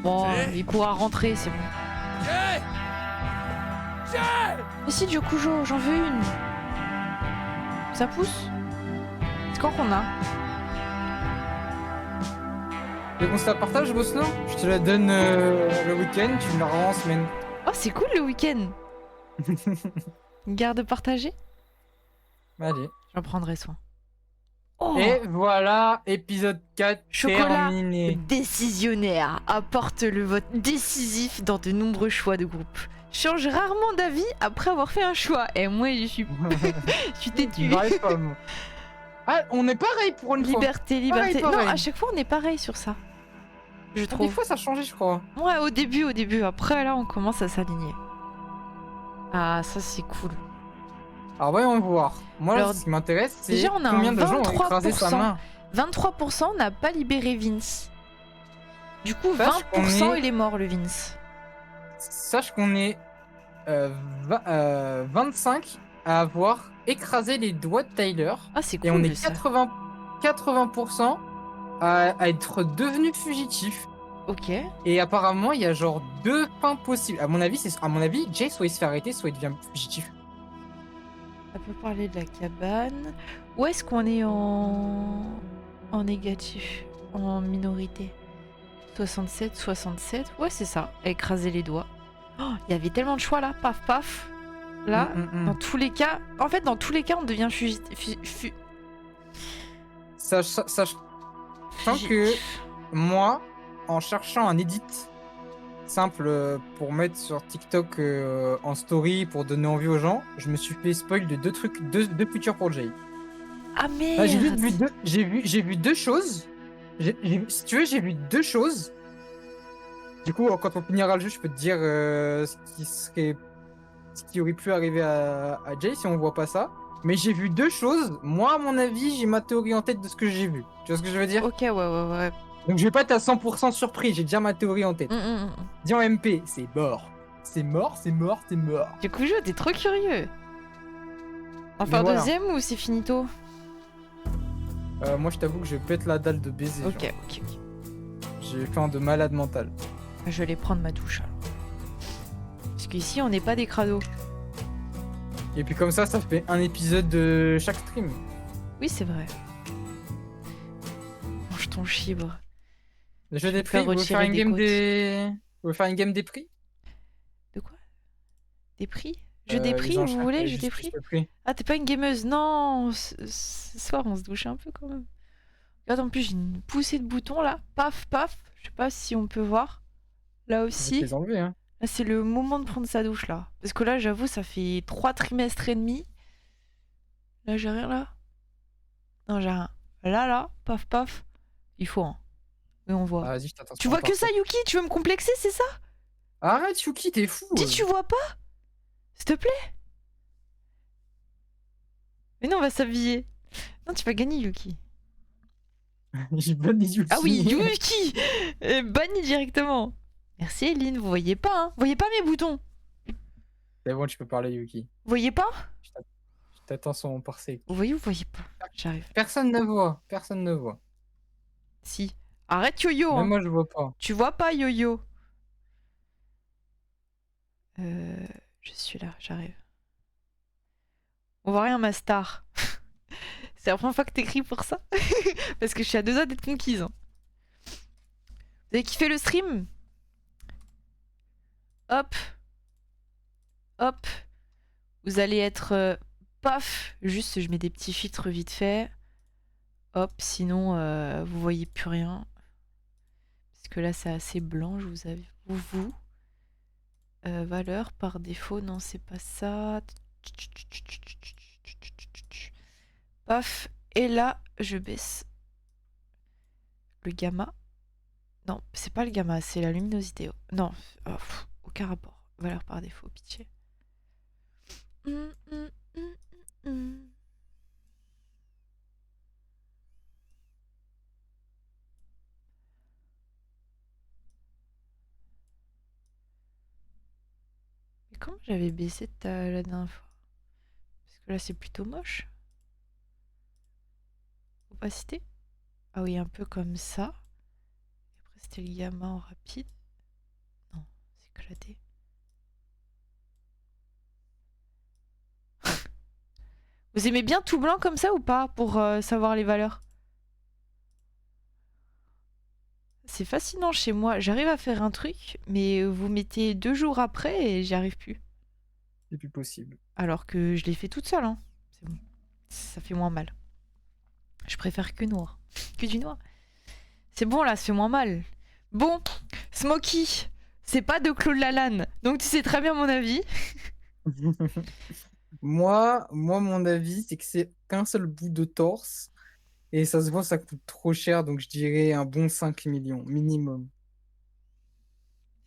Bon, il pourra rentrer, c'est bon. Mais si, Jokujo, j'en veux une. Ça pousse? C'est quand qu'on a? Tu veux qu'on se la partage, Bosno? Je te la donne le week-end, tu me la rends en semaine. Oh, c'est cool le week-end. Garde partagée? Allez. J'en prendrai soin. Oh. Et voilà, épisode 4 Chocolat terminé. décisionnaire apporte le vote décisif dans de nombreux choix de groupe. Change rarement d'avis après avoir fait un choix. Et moi, je suis têtu. J'arrive pas, moi. Ah, on est pareil pour une Liberté, fois. liberté. Pareil. Non, à chaque fois, on est pareil sur ça. Je trouve. Des fois, ça a changé, je crois. Ouais, au début. Après, là, on commence à s'aligner. Ah, ça, c'est cool. Alors, voyons voir. Moi, Alors, ce qui m'intéresse, c'est déjà, on a combien un de gens ont écrasé sa 23%. main. 23% n'a pas libéré Vince. Du coup, Sache 20% qu'on est- il est mort, le Vince. Sache qu'on est 25 à avoir écrasé les doigts de Tyler. Ah, c'est cool. Et on est ça. 80% à être devenu fugitif. Ok. Et apparemment, il y a genre 2 fins possibles. À mon avis, Jay, soit il se fait arrêter, soit il devient fugitif. On peut parler de la cabane. Où est-ce qu'on est en négatif? En minorité? 67, 67. Ouais, c'est ça. Écraser les doigts. Oh, il y avait tellement de choix là. Paf, paf. Là, dans tous les cas... En fait, dans tous les cas, on devient fugitif. Sachant que moi, en cherchant un edit simple pour mettre sur TikTok en story pour donner envie aux gens, je me suis fait spoil de 2 trucs, deux futurs pour Jay. Ah merde. Là, j'ai vu 2 choses. Si tu veux, j'ai vu 2 choses. Du coup, quand on finira le jeu, je peux te dire ce qui aurait pu arriver à Jay si on voit pas ça. Mais j'ai vu 2 choses. Moi, à mon avis, j'ai ma théorie en tête de ce que j'ai vu. Tu vois ce que je veux dire? Ok, ouais. Donc je vais pas être à 100% surpris, j'ai déjà ma théorie en tête. Dis en MP, c'est mort. C'est mort. Du coup, t'es trop curieux. En faire voilà. deuxième ou c'est finito? Moi, je t'avoue que je pète la dalle de baiser. Ok. J'ai faim de malade mental. Je vais aller prendre ma douche alors. Parce qu'ici, on n'est pas des crados. Et puis comme ça fait un épisode de chaque stream. Oui, c'est vrai. Mange ton chibre. Le jeu des peux prix, vous voulez faire retirer une des game côtes. des... Vous voulez faire une game des prix? De quoi? Des prix? Jeu des prix, vous voulez? Jeu des prix? Ah, t'es pas une gameuse? Non, ce soir, on se douche un peu quand même. Regarde, en plus, j'ai une poussée de boutons là. Paf, paf. Je sais pas si on peut voir. Là aussi. Les enlever, hein. Là, c'est le moment de prendre sa douche là. Parce que là, j'avoue, ça fait 3 trimestres et demi. Là, j'ai rien là. Non, j'ai rien. Là, paf, paf. Il faut, hein. Mais on voit. Ah, vas-y, je t'attends. Tu vois que ça, Yuki? Tu veux me complexer, c'est ça? Arrête, Yuki, t'es fou. Dis, tu vois pas? S'il te plaît. Mais non, on va s'habiller. Non, tu vas gagner, Yuki. J'ai banni Yuki. Ah oui, Yuki. Banni directement. Merci, Eline. Vous voyez pas, hein? Vous voyez pas mes boutons? C'est bon, tu peux parler, Yuki. Vous voyez pas? Je t'attends son parsec. Vous voyez ou vous voyez pas? J'arrive. Personne ne voit. Si. Arrête, Yo-Yo. Même Hein. moi, je vois pas. Tu vois pas, Yo-Yo? Je suis là, j'arrive. On voit rien, ma star. C'est la première fois que t'écris pour ça. Parce que je suis à 2 doigts d'être conquise. Hein. Vous avez kiffé le stream? Hop. Hop. Vous allez être... paf. Juste, je mets des petits filtres vite fait. Hop, sinon vous voyez plus rien. Parce que là c'est assez blanc, je vous avoue. Valeur par défaut, non c'est pas ça. Paf, et là je baisse le gamma. Non, c'est pas le gamma, c'est la luminosité. Non, aucun rapport. Valeur par défaut, pitié. Mais comment j'avais baissé la dernière fois? Parce que là c'est plutôt moche. Opacité? Ah oui, un peu comme ça. Après c'était le gamma en rapide. Non, c'est éclaté. Vous aimez bien tout blanc comme ça ou pas pour savoir les valeurs? C'est fascinant chez moi. J'arrive à faire un truc, mais vous mettez 2 jours après et j'y arrive plus. C'est plus possible. Alors que je l'ai fait toute seule. Hein. C'est bon. Ça fait moins mal. Je préfère que noir. Que du noir. C'est bon là, ça fait moins mal. Bon, Smokey, c'est pas de Claude Lalanne. Donc tu sais très bien mon avis. Moi, mon avis, c'est que c'est qu'un seul bout de torse. Et ça se voit, ça coûte trop cher. Donc je dirais un bon 5 millions, minimum.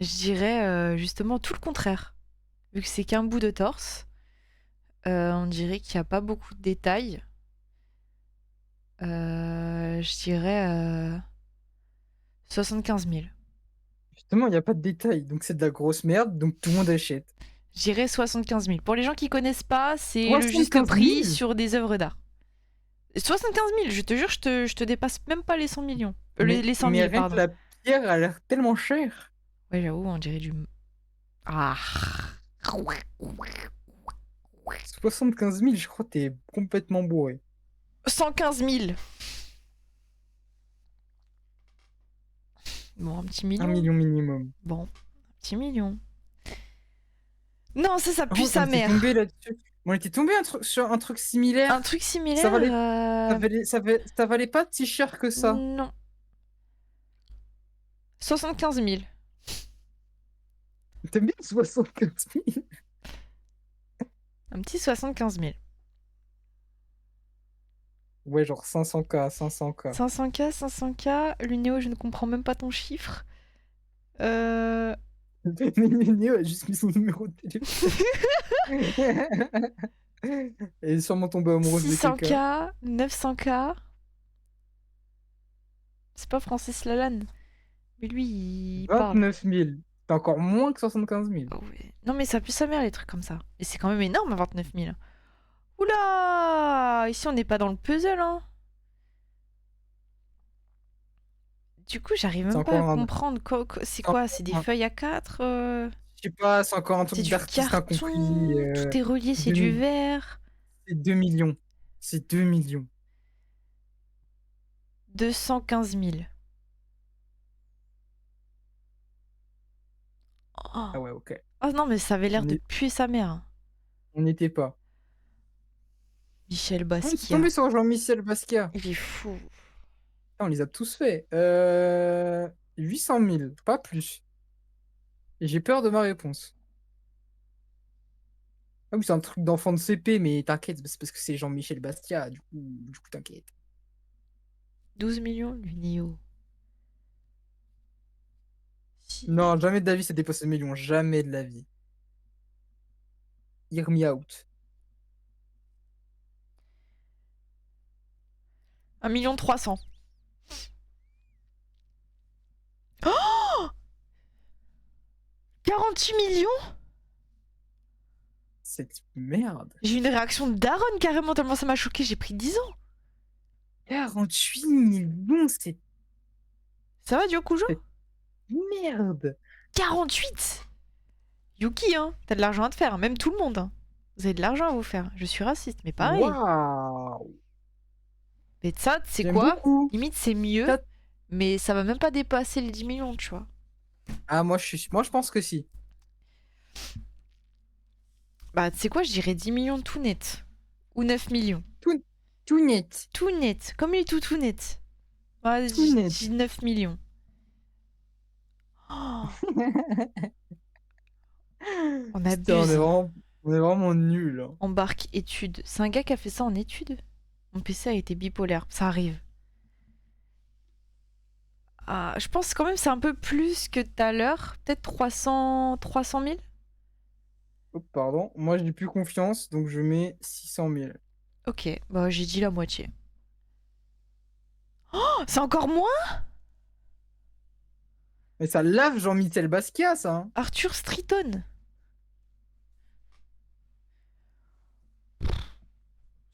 Je dirais justement tout le contraire. Vu que c'est qu'un bout de torse, on dirait qu'il n'y a pas beaucoup de détails. Je dirais 75 000. Justement, il n'y a pas de détails. Donc c'est de la grosse merde. Donc tout le monde achète. Je dirais 75 000. Pour les gens qui connaissent pas, c'est le 75 juste 000. prix sur des œuvres d'art. 75 000, je te jure, je te dépasse même pas les 100 millions. Les 100 mais 000, rien pardon. que la pierre a l'air tellement chère. Ouais, j'avoue, on dirait du... Ah. 75 000, je crois que t'es complètement bourré. 115 000. Bon, un petit million. 1 million minimum. Bon, un petit million. Non, ça pue Oh, sa on était mère. tombé là-dessus. On était tombé sur un truc similaire. Un truc similaire. Ça valait pas si cher que ça. Non. 75 000. T'aimes bien 75 000? Un petit 75 000. Ouais, genre 500K, 500K. 500K, 500K. Lunéo, je ne comprends même pas ton chiffre. Néo a juste mis son numéro de téléphone. Elle est sûrement tombée amoureuse de quelqu'un. 600K, 900K. C'est pas Francis Lalanne. Mais lui, il parle. 29 000. C'est encore moins que 75 000. Oh oui. Non, mais ça pue sa mère, les trucs comme ça. Et c'est quand même énorme, 29 000. Oula! Ici, on n'est pas dans le puzzle, hein. Du coup, j'arrive même pas à comprendre. C'est quoi? C'est des feuilles à 4 Je sais pas, c'est encore un truc d'artiste incompris. Tout est relié, c'est du verre. C'est 2 millions. C'est 2 millions. 215 000. Oh. Ah ouais, ok. Oh non, mais ça avait l'air de puer sa mère. On n'était pas. Michel On est Basquiat. tombé sur Jean-Michel Basquiat. Il est fou. On les a tous faits. 800 000, pas plus. Et j'ai peur de ma réponse. Ah oui, c'est un truc d'enfant de CP, mais t'inquiète, c'est parce que c'est Jean-Michel Basquiat, du coup t'inquiète. 12 millions, Lunéo. Non, jamais de la vie ça dépasse le million, jamais de la vie. Hear me out. 1 300 000. Oh 48 millions? Cette merde. J'ai eu une réaction de daronne carrément tellement ça m'a choqué, j'ai pris 10 ans. 48 millions, c'est... Ça va, Diokujo? Merde. 48. Yuki, hein, t'as de l'argent à te faire, même tout le monde. Hein. Vous avez de l'argent à vous faire. Je suis raciste, mais pareil. Waouh. Mais ça, c'est J'aime quoi? beaucoup. Limite, c'est mieux, mais ça va même pas dépasser les 10 millions, tu vois. Ah, moi je pense que si. Bah, tu sais quoi, je dirais 10 millions tout net. Ou 9 millions. Tout net. Tout net, comme il est tout net. Ouais, Tout net. 19 millions. Oh, on Putain, abuse. on est vraiment nuls. Hein. Embarque études. C'est un gars qui a fait ça en études. Mon PC a été bipolaire. Ça arrive. Ah, je pense quand même que c'est un peu plus que tout à l'heure. Peut-être 300 000. Oh, pardon, moi j'ai plus confiance, donc je mets 600 000. Ok, bah j'ai dit la moitié. Oh, c'est encore moins? Mais ça lave Jean-Michel Basquiat, ça. Hein. Arthur Streeton.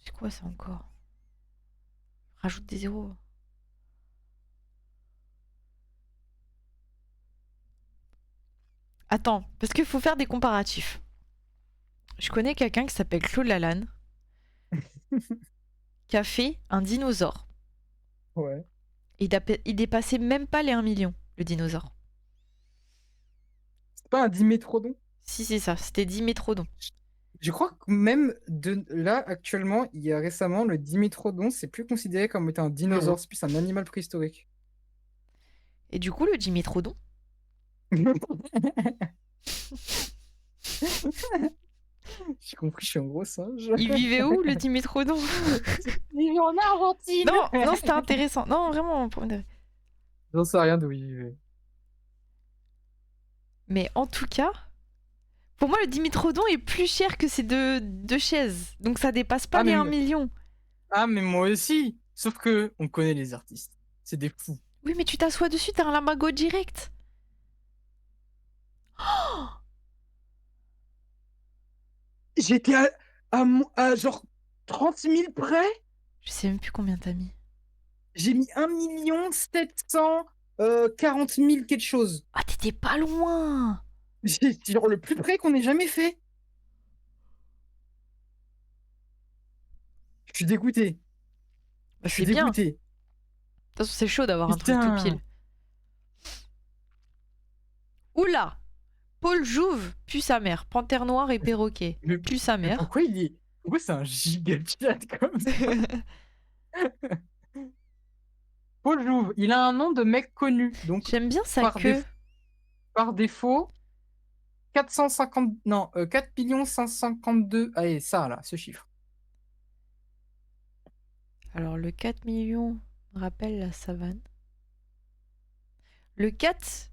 C'est quoi ça encore? Rajoute des zéros. Attends, parce qu'il faut faire des comparatifs. Je connais quelqu'un qui s'appelle Claude Lalanne qui a fait un dinosaure. Ouais. Il dépassait même pas les 1 million, le dinosaure. C'est pas un Dimétrodon? Si, c'est ça, c'était Dimétrodon. Je crois que même là, actuellement, il y a récemment, le Dimétrodon, c'est plus considéré comme étant un dinosaure, c'est plus un animal préhistorique. Et du coup, le Dimétrodon J'ai compris, je suis un gros singe. il vivait où, le Dimétrodon? Il vivait en Argentine. Non, non, c'était intéressant. Non, vraiment, pour une... J'en sais rien d'où il vivait. Mais en tout cas, pour moi, le Dimétrodon est plus cher que ces deux chaises. Donc ça dépasse pas les 1 million. Ah, mais moi aussi. Sauf que on connaît les artistes. C'est des fous. Oui, mais tu t'assois dessus, t'as un Lamago direct. Oh, J'étais à genre 30 000 près. je sais même plus combien t'as mis. J'ai mis 1 740 000 quelque chose. Ah, t'étais pas loin. C'est genre le plus près qu'on ait jamais fait. Je suis dégoûté. Bah, Je suis c'est bien. dégoûté. De toute façon, c'est chaud d'avoir un truc tout pile. Oula! Paul Jouve pue sa mère. Panthère noire et perroquet. Pue sa mère. Pourquoi c'est un giga chat comme ça? Paul Jouve, il a un nom de mec connu. Donc j'aime bien sa queue. Par défaut, 450. Non, 4 552. Allez, ça là, ce chiffre. Alors le 4 millions rappelle la savane. Le 4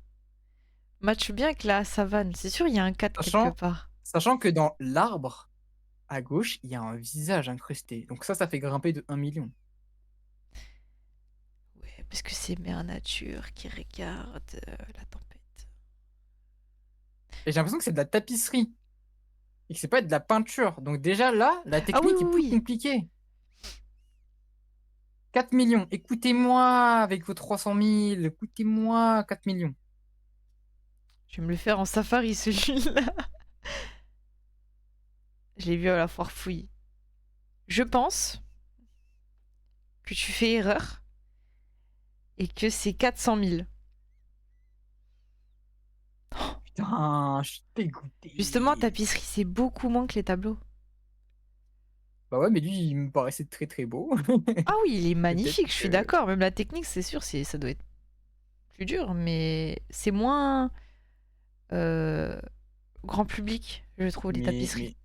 matche bien avec la savane. C'est sûr, il y a un 4 quelque part. Sachant que dans l'arbre, à gauche, il y a un visage incrusté. Donc ça fait grimper de 1 million. Ouais, parce que c'est Mère Nature qui regarde la tempête. Et j'ai l'impression que c'est de la tapisserie. Et que c'est pas de la peinture. Donc déjà là, la technique est plus compliquée. 4 millions. Écoutez-moi avec vos 300 000. Écoutez-moi, 4 millions. Je vais me le faire en safari, celui-là. Je l'ai vu à la foire fouille. Je pense que tu fais erreur et que c'est 400 000. Oh, putain, je suis dégoûté. Justement, tapisserie, c'est beaucoup moins que les tableaux. Bah ouais, mais lui, il me paraissait très très beau. Ah oui, il est magnifique, je suis d'accord. Même la technique, c'est sûr, ça doit être plus dur, mais c'est moins grand public, je trouve, les tapisseries.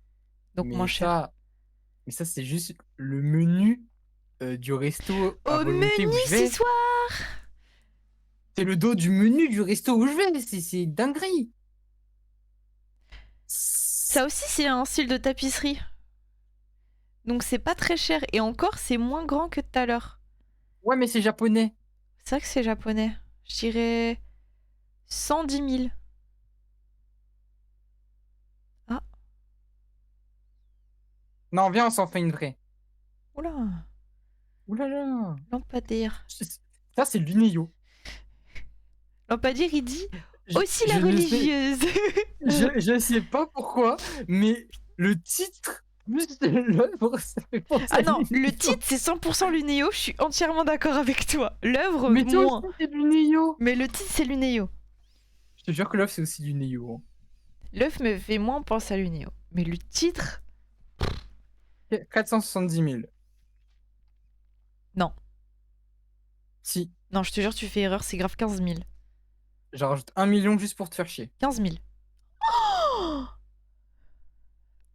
Donc moins cher. Mais ça, c'est juste le menu du resto à volonté menu où je vais. ce soir. C'est le dos du menu du resto où je vais. C'est dinguerie. Ça aussi, c'est un style de tapisserie. Donc c'est pas très cher. Et encore, c'est moins grand que tout à l'heure. Ouais, mais c'est japonais. C'est vrai que c'est japonais. Je dirais 110 000. Ah. Non, viens, on s'en fait une vraie. Oula. Oulala. Lampadaire. Ça, c'est l'Unéo. Lampadaire, il dit aussi la religieuse. Je sais pas pourquoi, mais le titre... L'œuvre, ça fait penser ah non, à le titre c'est 100% l'Unéo, je suis entièrement d'accord avec toi. L'œuvre, mais toi moins. aussi, c'est l'Unéo. Mais le titre c'est l'Unéo. Je te jure que l'œuvre c'est aussi l'Unéo. Hein. L'œuvre me fait moins penser à l'Unéo. Mais le titre... 470 000. Non. Si. Non, je te jure, tu fais erreur, c'est grave 15 000. J'en rajoute 1 million juste pour te faire chier. 15 000. Oh,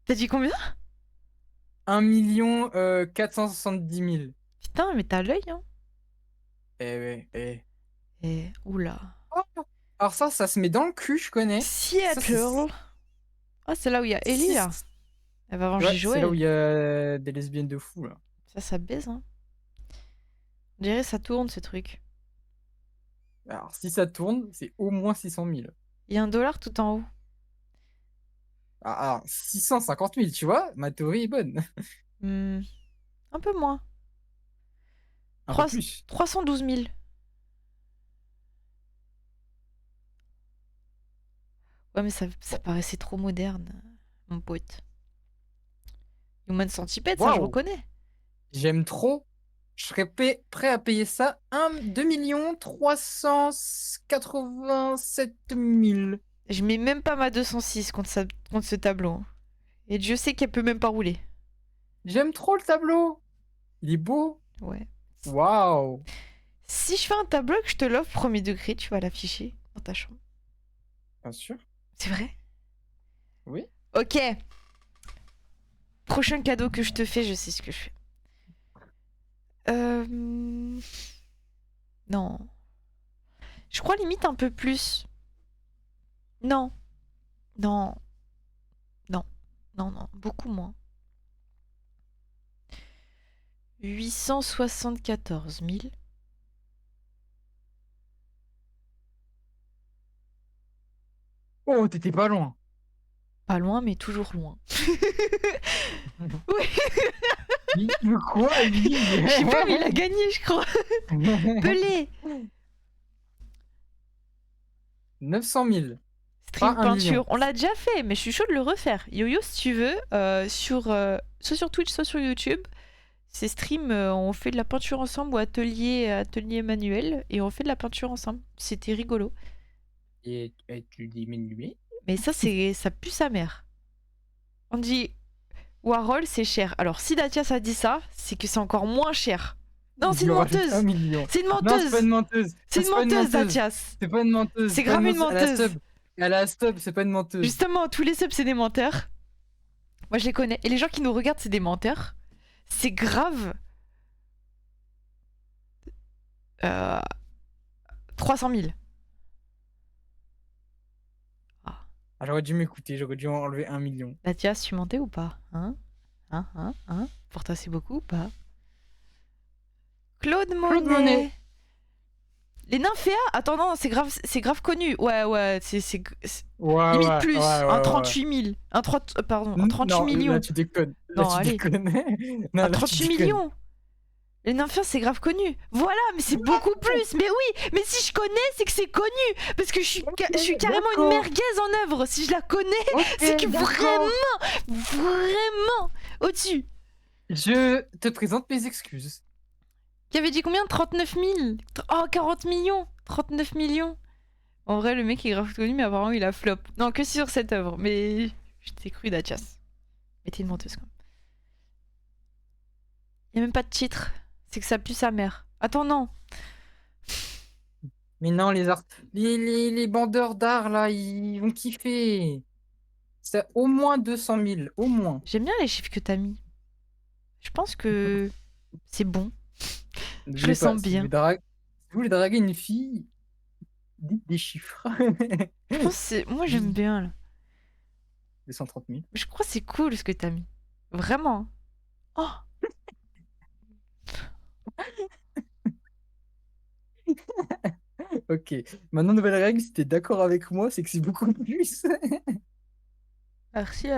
t'as dit combien? 1 470 000. Putain, mais t'as l'œil, hein. Eh. Oula. Oh, alors ça se met dans le cul, je connais. Seattle. Ah, c'est là où il y a Ellie, là. Elle va venger Joël. C'est là où il y a des lesbiennes de fou, là. Ça baise, hein. On dirait ça tourne, ce truc. Alors, si ça tourne, c'est au moins 600 000. Il y a $1 tout en haut. Alors, 650 000, tu vois, ma théorie est bonne. Un peu moins. Un peu plus. 312 000. Ouais, mais ça paraissait trop moderne, mon pote. Human Centipede, ça, je Waouh. reconnais. J'aime trop. Je serais prêt à payer ça 2 387 000. Je mets même pas ma 206 contre ce tableau, hein. Et Dieu sait qu'elle peut même pas rouler. J'aime trop le tableau. Il est beau. Ouais. Waouh. Si je fais un tableau que je te l'offre premier degré, tu vas l'afficher dans ta chambre. Bien sûr. C'est vrai? Oui. Ok. Prochain cadeau que je te fais, je sais ce que je fais. Non. Je crois limite un peu plus. Non. Non. Non. Non. Beaucoup moins. 874 000. Oh, t'étais pas loin. Pas loin, mais toujours loin. Oui. Il veut quoi, lui? Je sais pas, mais il a gagné, je crois. Pelé. 900 000. Stream Pas 1 peinture. million. On l'a déjà fait, mais je suis chaud de le refaire. Yo-Yo, si tu veux, soit sur Twitch, soit sur YouTube. Ces streams, on fait de la peinture ensemble ou atelier manuel, et on fait de la peinture ensemble. C'était rigolo. Et tu dis minuit. Mais ça pue sa mère. On dit Warhol, c'est cher. Alors, si Datias a dit ça, c'est que c'est encore moins cher. Non, c'est une menteuse. 1 million. C'est une Non, menteuse. c'est pas une menteuse. C'est une menteuse, Datias. C'est pas une menteuse. C'est grave une menteuse. Elle a stop, c'est pas une menteuse. Justement, tous les subs, c'est des menteurs. Moi, je les connais. Et les gens qui nous regardent, c'est des menteurs. C'est grave. 300 000. Ah, j'aurais dû m'écouter, j'aurais dû enlever 1 million. Datias, tu mentais ou pas? Hein? Pour toi, c'est beaucoup ou pas? Claude Monet. Les nymphéas? Attends, non, c'est grave connu. Ouais, c'est limite plus. Un 38 000. Un 38 millions. Là, tu déconnes. Non, Là, tu allez. déconnes. Non, Un là, tu 38 déconnes. millions. Les nymphéas, c'est grave connu. Voilà, mais c'est beaucoup plus. Mais oui, mais si je connais, c'est que c'est connu. Parce que je suis carrément une merguez en œuvre. Si je la connais, c'est que vraiment au-dessus. Je te présente mes excuses. Qui avait dit combien? 39 000. Oh, 40 millions. 39 millions. En vrai, le mec est grave connu, mais apparemment, il a flop. Non, que sur cette œuvre. Mais je t'ai cru, Datias. Mais t'es une menteuse, quand même. Il n'y a même pas de titre. C'est que ça pue sa mère. Attends, non. Mais non, les bandeurs d'art, là, ils vont kiffer. C'est au moins 200 000. Au moins. J'aime bien les chiffres que t'as mis. Je pense que c'est bon. Je le sens bien. Si vous voulez draguer une fille, dites des chiffres. Je pense moi, j'aime bien, là. 230 000. Je crois que c'est cool ce que t'as mis. Vraiment. Oh. Ok. Maintenant, nouvelle règle, si t'es d'accord avec moi, c'est que c'est beaucoup plus. Merci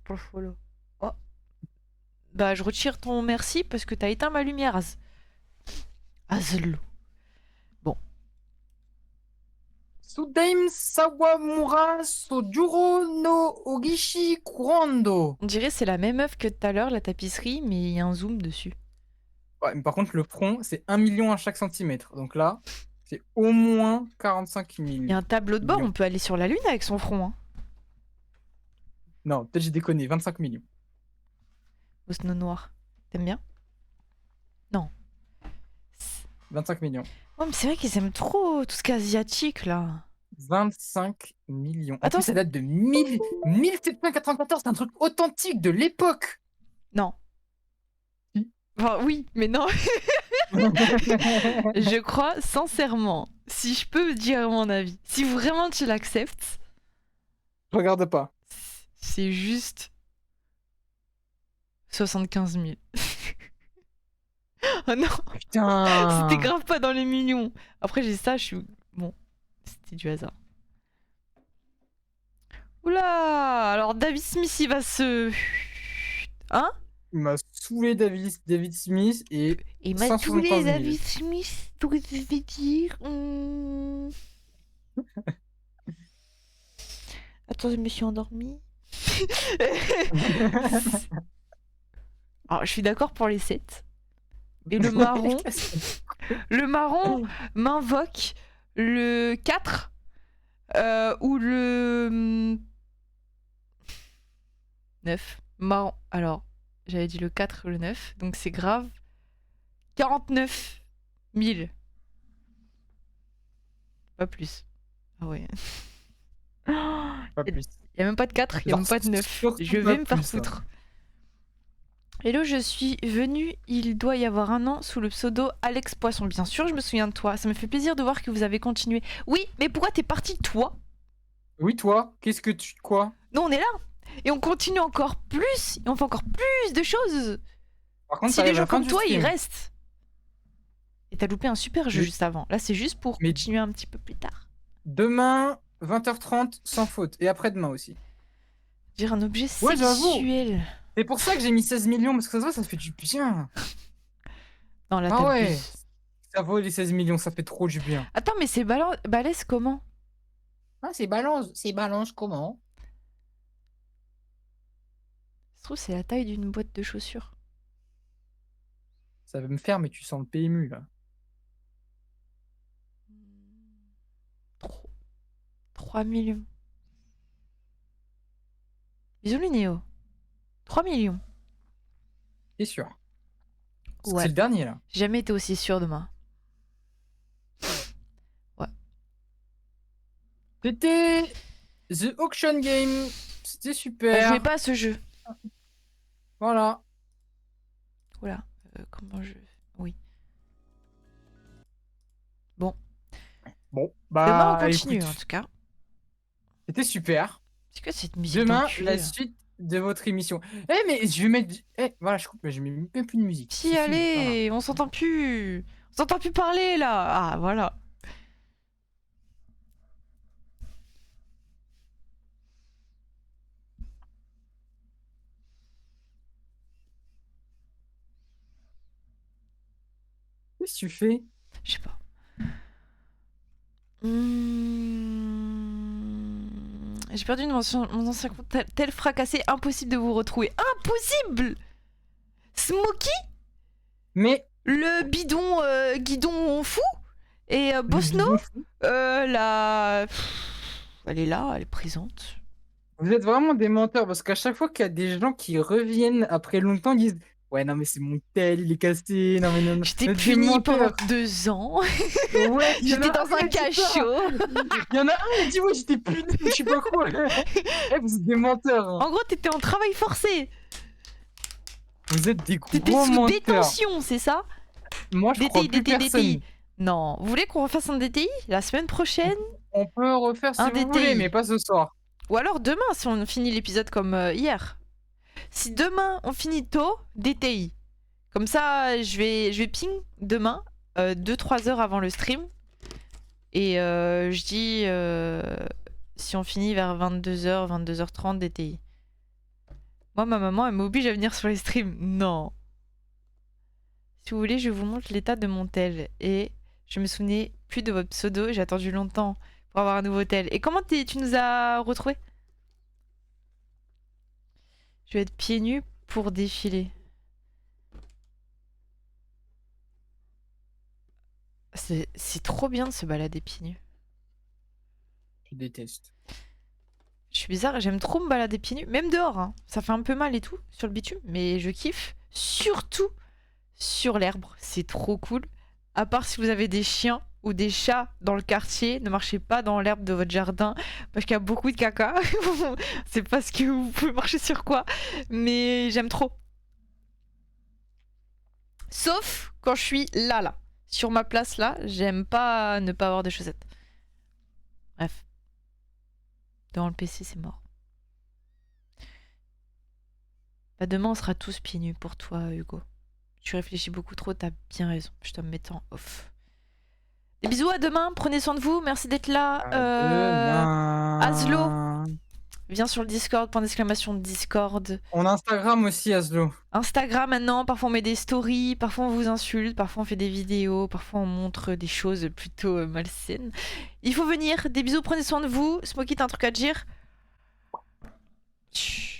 pour le follow. Oh. Bah, je retire ton merci parce que t'as éteint ma lumière, Azlo. Bon. Sudaim Sawamura Sojuro no Ogishi Kurando. On dirait c'est la même œuvre que tout à l'heure, la tapisserie, mais il y a un zoom dessus. Ouais, mais par contre, le front, c'est 1 million à chaque centimètre. Donc là, c'est au moins 45 000. Il y a un tableau de bord, on peut aller sur la Lune avec son front. Hein. Non, peut-être j'ai déconné, 25 millions. Au snow noir. T'aimes bien? Non. 25 millions. Oh, mais c'est vrai qu'ils aiment trop tout ce qui est asiatique, là. 25 millions. En Attends, plus, ça date de 1794, c'est un truc authentique de l'époque. Non. Enfin, oui, mais non. Je crois sincèrement, si je peux dire mon avis, si vraiment tu l'acceptes, Je regarde pas. c'est juste 75 000. Oh non, Putain. c'était grave pas dans les millions. Après j'ai ça, je suis... Bon, c'était du hasard. Oula, alors David Smith, il va se... Hein? Il m'a saoulé David Smith et Il m'a 175 saoulé 000. David Smith, tout ce que je vais dire. Attends, je me suis endormie. Alors, je suis d'accord pour les 7. Et le marron m'invoque le 4 ou le 9. Marron. Alors, j'avais dit le 4 ou le 9, donc c'est grave. 49 000. Pas plus. Ah ouais. Pas plus. Il n'y a même pas de 4, il n'y a même pas de 9. Je vais me faire foutre. Hello, je suis venue, il doit y avoir un an, sous le pseudo Alex Poisson. Bien sûr, je me souviens de toi. Ça me fait plaisir de voir que vous avez continué. Oui, mais pourquoi t'es parti, toi? Oui, toi, qu'est-ce que tu... Quoi? Non, on est là. Et on continue encore plus. Et on fait encore plus de choses. Par contre, Si ça les arrive à gens la fin comme du toi, ils stream. restent. Et t'as loupé un super jeu Oui. juste avant. Là, c'est juste pour Mais- continuer un petit peu plus tard. Demain, 20h30, sans faute. Et après-demain aussi. Dire un objet Ouais, j'avoue. sexuel. C'est pour ça que j'ai mis 16 millions, parce que ça se voit, ça fait du bien. Non, là, Ah ouais. t'abuses. Ça vaut les 16 millions, ça fait trop du bien. Attends, mais c'est balèze comment? Ah, c'est balance comment? Je trouve que c'est la taille d'une boîte de chaussures. Ça va me faire, mais tu sens le PMU, là. 3 millions. Bisous Linéo. 3 millions. T'es sûr? Parce que Ouais. c'est le dernier, là. J'ai jamais été aussi sûr de moi. Ouais. C'était The Auction Game. C'était Je super. jouais pas à ce jeu. Voilà. Voilà. Comment je... Oui. Bon. Bon, Demain, on bah, continue, écoute, en tout cas. c'était super. C'est quoi cette musique Demain, d'enculé, la là suite de votre émission. Eh, mais je vais mettre... Eh, voilà, je coupe, mais je mets même plus de musique. Si, C'est fini, allez, on s'entend plus. On s'entend plus parler, là. Ah, voilà. Qu'est-ce que tu fais? Je sais pas. J'ai perdu mon ancien compte tel fracassé, impossible de vous retrouver. Impossible! Smokey? Mais... Le bidon guidon fou? Et Bosno? Elle est là, elle est présente. Vous êtes vraiment des menteurs, parce qu'à chaque fois qu'il y a des gens qui reviennent après longtemps, ils disent... Ouais, non, mais c'est mon tel, il est cassé. Non, mais non, non. J'étais Des punie pendant menteurs. 2 ans. Ouais, il y en a J'étais dans qui un a dit ça. cachot. Il y en a un qui dit, ouais, j'étais puni, je sais pas quoi. Eh, vous êtes des menteurs. Hein. En gros, t'étais en travail forcé. Vous êtes des T'étais gros sous menteurs. détention, c'est ça? Moi, je crois plus personne. DTI. Non. Vous voulez qu'on refasse un DTI la semaine prochaine? On peut refaire si Un vous DTI. voulez, mais pas ce soir. Ou alors demain, si on finit l'épisode comme hier. Si demain, on finit tôt, DTI. Comme ça, je vais ping demain, 2-3 heures avant le stream. Et je dis, si on finit vers 22h, 22h30, DTI. Moi, ma maman, elle m'oblige à venir sur les streams. Non. Si vous voulez, je vous montre l'état de mon tel. Et je me souvenais plus de votre pseudo. J'ai attendu longtemps pour avoir un nouveau tel. Et comment tu nous as retrouvés? Je vais être pieds nus pour défiler. C'est trop bien de se balader pieds nus. Je déteste. Je suis bizarre, j'aime trop me balader pieds nus, même dehors. Hein. Ça fait un peu mal et tout sur le bitume, mais je kiffe. Surtout sur l'herbe, c'est trop cool. À part si vous avez des chiens ou des chats dans le quartier, ne marchez pas dans l'herbe de votre jardin parce qu'il y a beaucoup de caca. C'est parce que vous pouvez marcher sur quoi, mais j'aime trop. Sauf quand je suis là. Sur ma place là, j'aime pas ne pas avoir de chaussettes. Bref. Devant le PC, c'est mort. Bah demain, on sera tous pieds nus pour toi, Hugo. Tu réfléchis beaucoup trop, t'as bien raison. Je te mets en off. Des bisous, à demain, prenez soin de vous, merci d'être là. Aslo, viens sur le Discord, point d'exclamation Discord. On a Instagram aussi, Aslo. Instagram maintenant, parfois on met des stories, parfois on vous insulte, parfois on fait des vidéos, parfois on montre des choses plutôt malsaines. Il faut venir, des bisous, prenez soin de vous. Smokey, t'as un truc à dire? Chut.